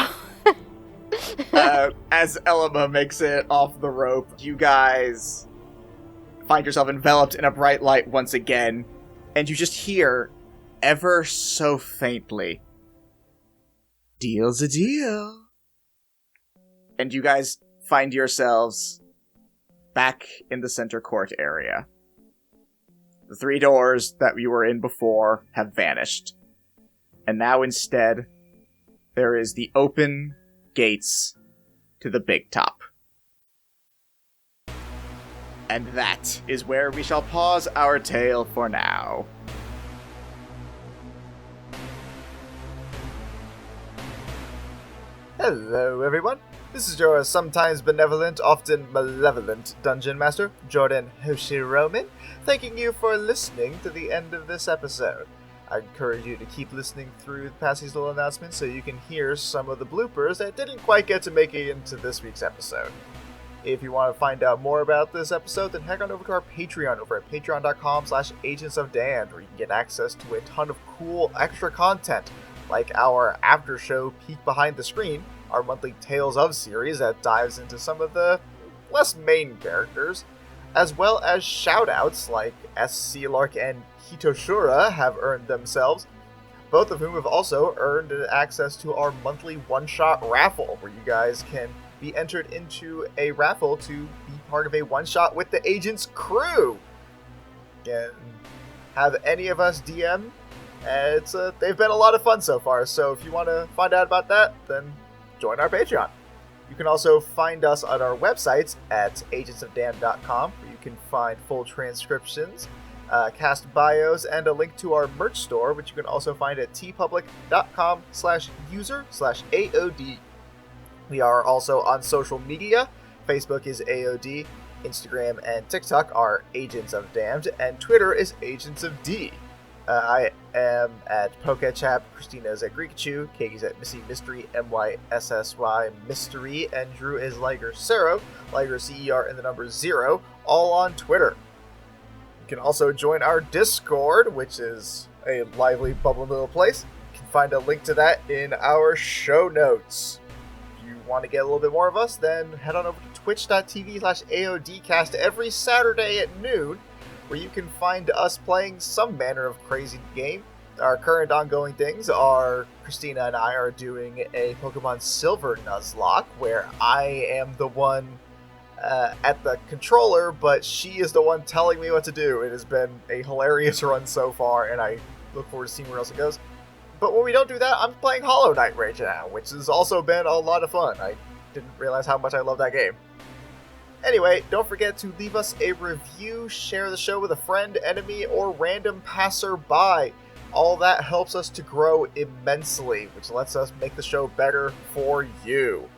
As Elma makes it off the rope, you guys find yourself enveloped in a bright light once again, and you just hear, ever so faintly, "Deal's a deal." And you guys find yourselves back in the center court area. The 3 doors that you were in before have vanished. And now instead, there is the open gates to the big top. And that is where we shall pause our tale for now. Hello, everyone. This is your sometimes benevolent, often malevolent Dungeon Master, Jordan Hoshiroman, thanking you for listening to the end of this episode. I encourage you to keep listening through past these little announcements so you can hear some of the bloopers that didn't quite get to make it into this week's episode. If you want to find out more about this episode, then head on over to our Patreon over at patreon.com/agentsofdamned, where you can get access to a ton of cool extra content, like our after show Peek Behind the Screen, our monthly Tales of series that dives into some of the less main characters, as well as shoutouts like SC Lark and Hitoshura have earned themselves, both of whom have also earned access to our monthly one-shot raffle, where you guys can be entered into a raffle to be part of a one-shot with the Agents crew. Can have any of us DM, and they've been a lot of fun so far, so if you want to find out about that, then join our Patreon. You can also find us on our websites at agentsofdamned.com, where you can find full transcriptions, cast bios, and a link to our merch store, which you can also find at tpublic.com/user/AOD. We are also on social media. Facebook is AOD, Instagram and TikTok are Agents of Damned, and Twitter is Agents of D. I am at Pokechap, Christina is at Greekachu, Katie's at Missy Mystery, MYSSY Mystery, and Drew is Liger Cero, Liger CER and the number 0, all on Twitter. You can also join our Discord, which is a lively, bubbling little place. You can find a link to that in our show notes. If you want to get a little bit more of us, then head on over to twitch.tv/AODcast every Saturday at noon, where you can find us playing some manner of crazy game. Our current ongoing things are Christina and I are doing a Pokemon Silver Nuzlocke, where I am the one at the controller, but she is the one telling me what to do. It has been a hilarious run so far, and I look forward to seeing where else it goes. But when we don't do that, I'm playing Hollow Knight right now, which has also been a lot of fun. I didn't realize how much I love that game. Anyway, don't forget to leave us a review, share the show with a friend, enemy, or random passerby. All that helps us to grow immensely, which lets us make the show better for you.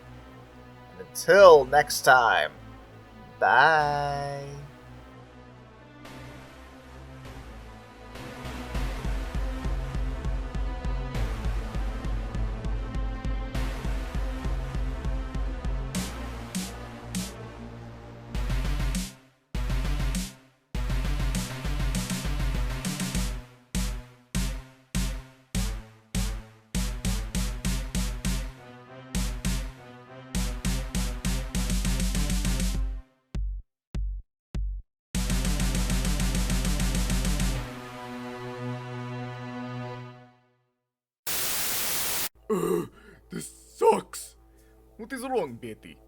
And until next time, bye. This sucks. What is wrong, Betty?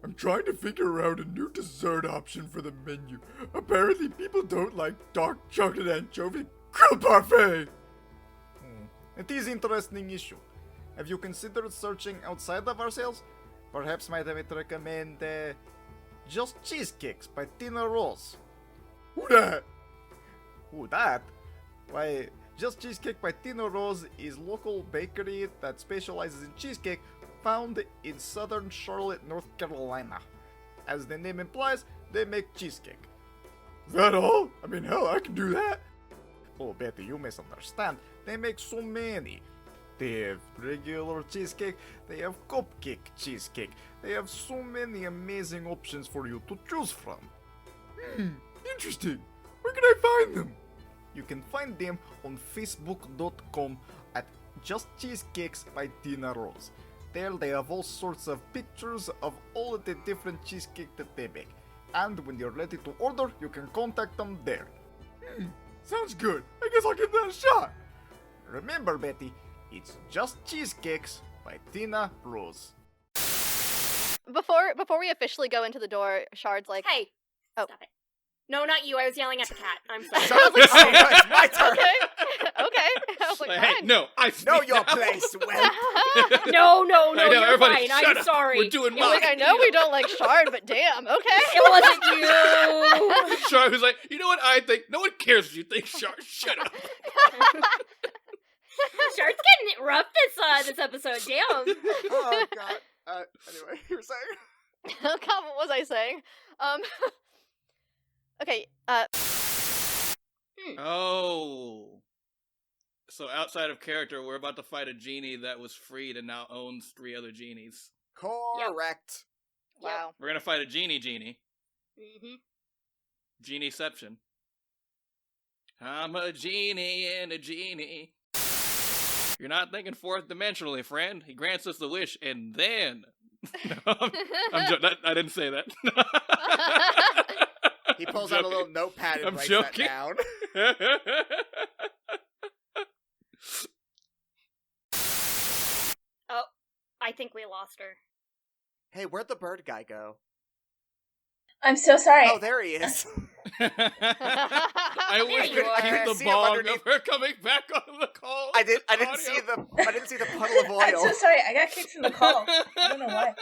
I'm trying to figure out a new dessert option for the menu. Apparently people don't like dark chocolate anchovy krill parfait. It is an interesting issue. Have you considered searching outside of ourselves? Perhaps might I recommend Just Cheesecakes by Tina Rose. Who that? Who that? Why, Just Cheesecake by Tina Rose is local bakery that specializes in cheesecake found in southern Charlotte, North Carolina. As the name implies, they make cheesecake. Is that all? I mean, hell, I can do that. Oh, Betty, you misunderstand. They make so many. They have regular cheesecake, they have cupcake cheesecake. They have so many amazing options for you to choose from. Interesting. Where can I find them? You can find them on facebook.com at Just Cheesecakes by Tina Rose. There they have all sorts of pictures of all of the different cheesecake that they make. And when you're ready to order, you can contact them there. Sounds good. I guess I'll give that a shot. Remember, Betty, it's Just Cheesecakes by Tina Rose. Before we officially go into the door, Shard's like, Hey, oh. stop it. No, not you. I was yelling at the cat. I'm sorry. Shut up, it's my turn. Okay. okay. I was like, Hey, fine. no, I Know speak your now. place, Will. No, I know, you're everybody, fine. shut I'm up. sorry. We're doing It mine. Like, I know we don't like Shard, but damn, okay. It wasn't you. Char was like, you know what I think? No one cares what you think, Char. Shut up. Shard's getting it rough this episode. Damn. Oh god. Anyway, you were saying? Oh god, what was I saying? Okay, Oh. So outside of character, we're about to fight a genie that was freed and now owns 3 other genies. Correct. wow. We're gonna fight a genie. Mm-hmm. Genieception. I'm a genie and a genie. You're not thinking fourth dimensionally, friend. He grants us the wish, and then... I didn't say that. He pulls out a little notepad and I'm writes joking. that down. Oh, I think we lost her. Hey, where'd the bird guy go? I'm so sorry. Oh, there he is. I wish There you we are. could hear the See him bong underneath. of her coming back on the call. I didn't Audio. see the puddle of I'm oil. so sorry. I got kicked from the call. I don't know why.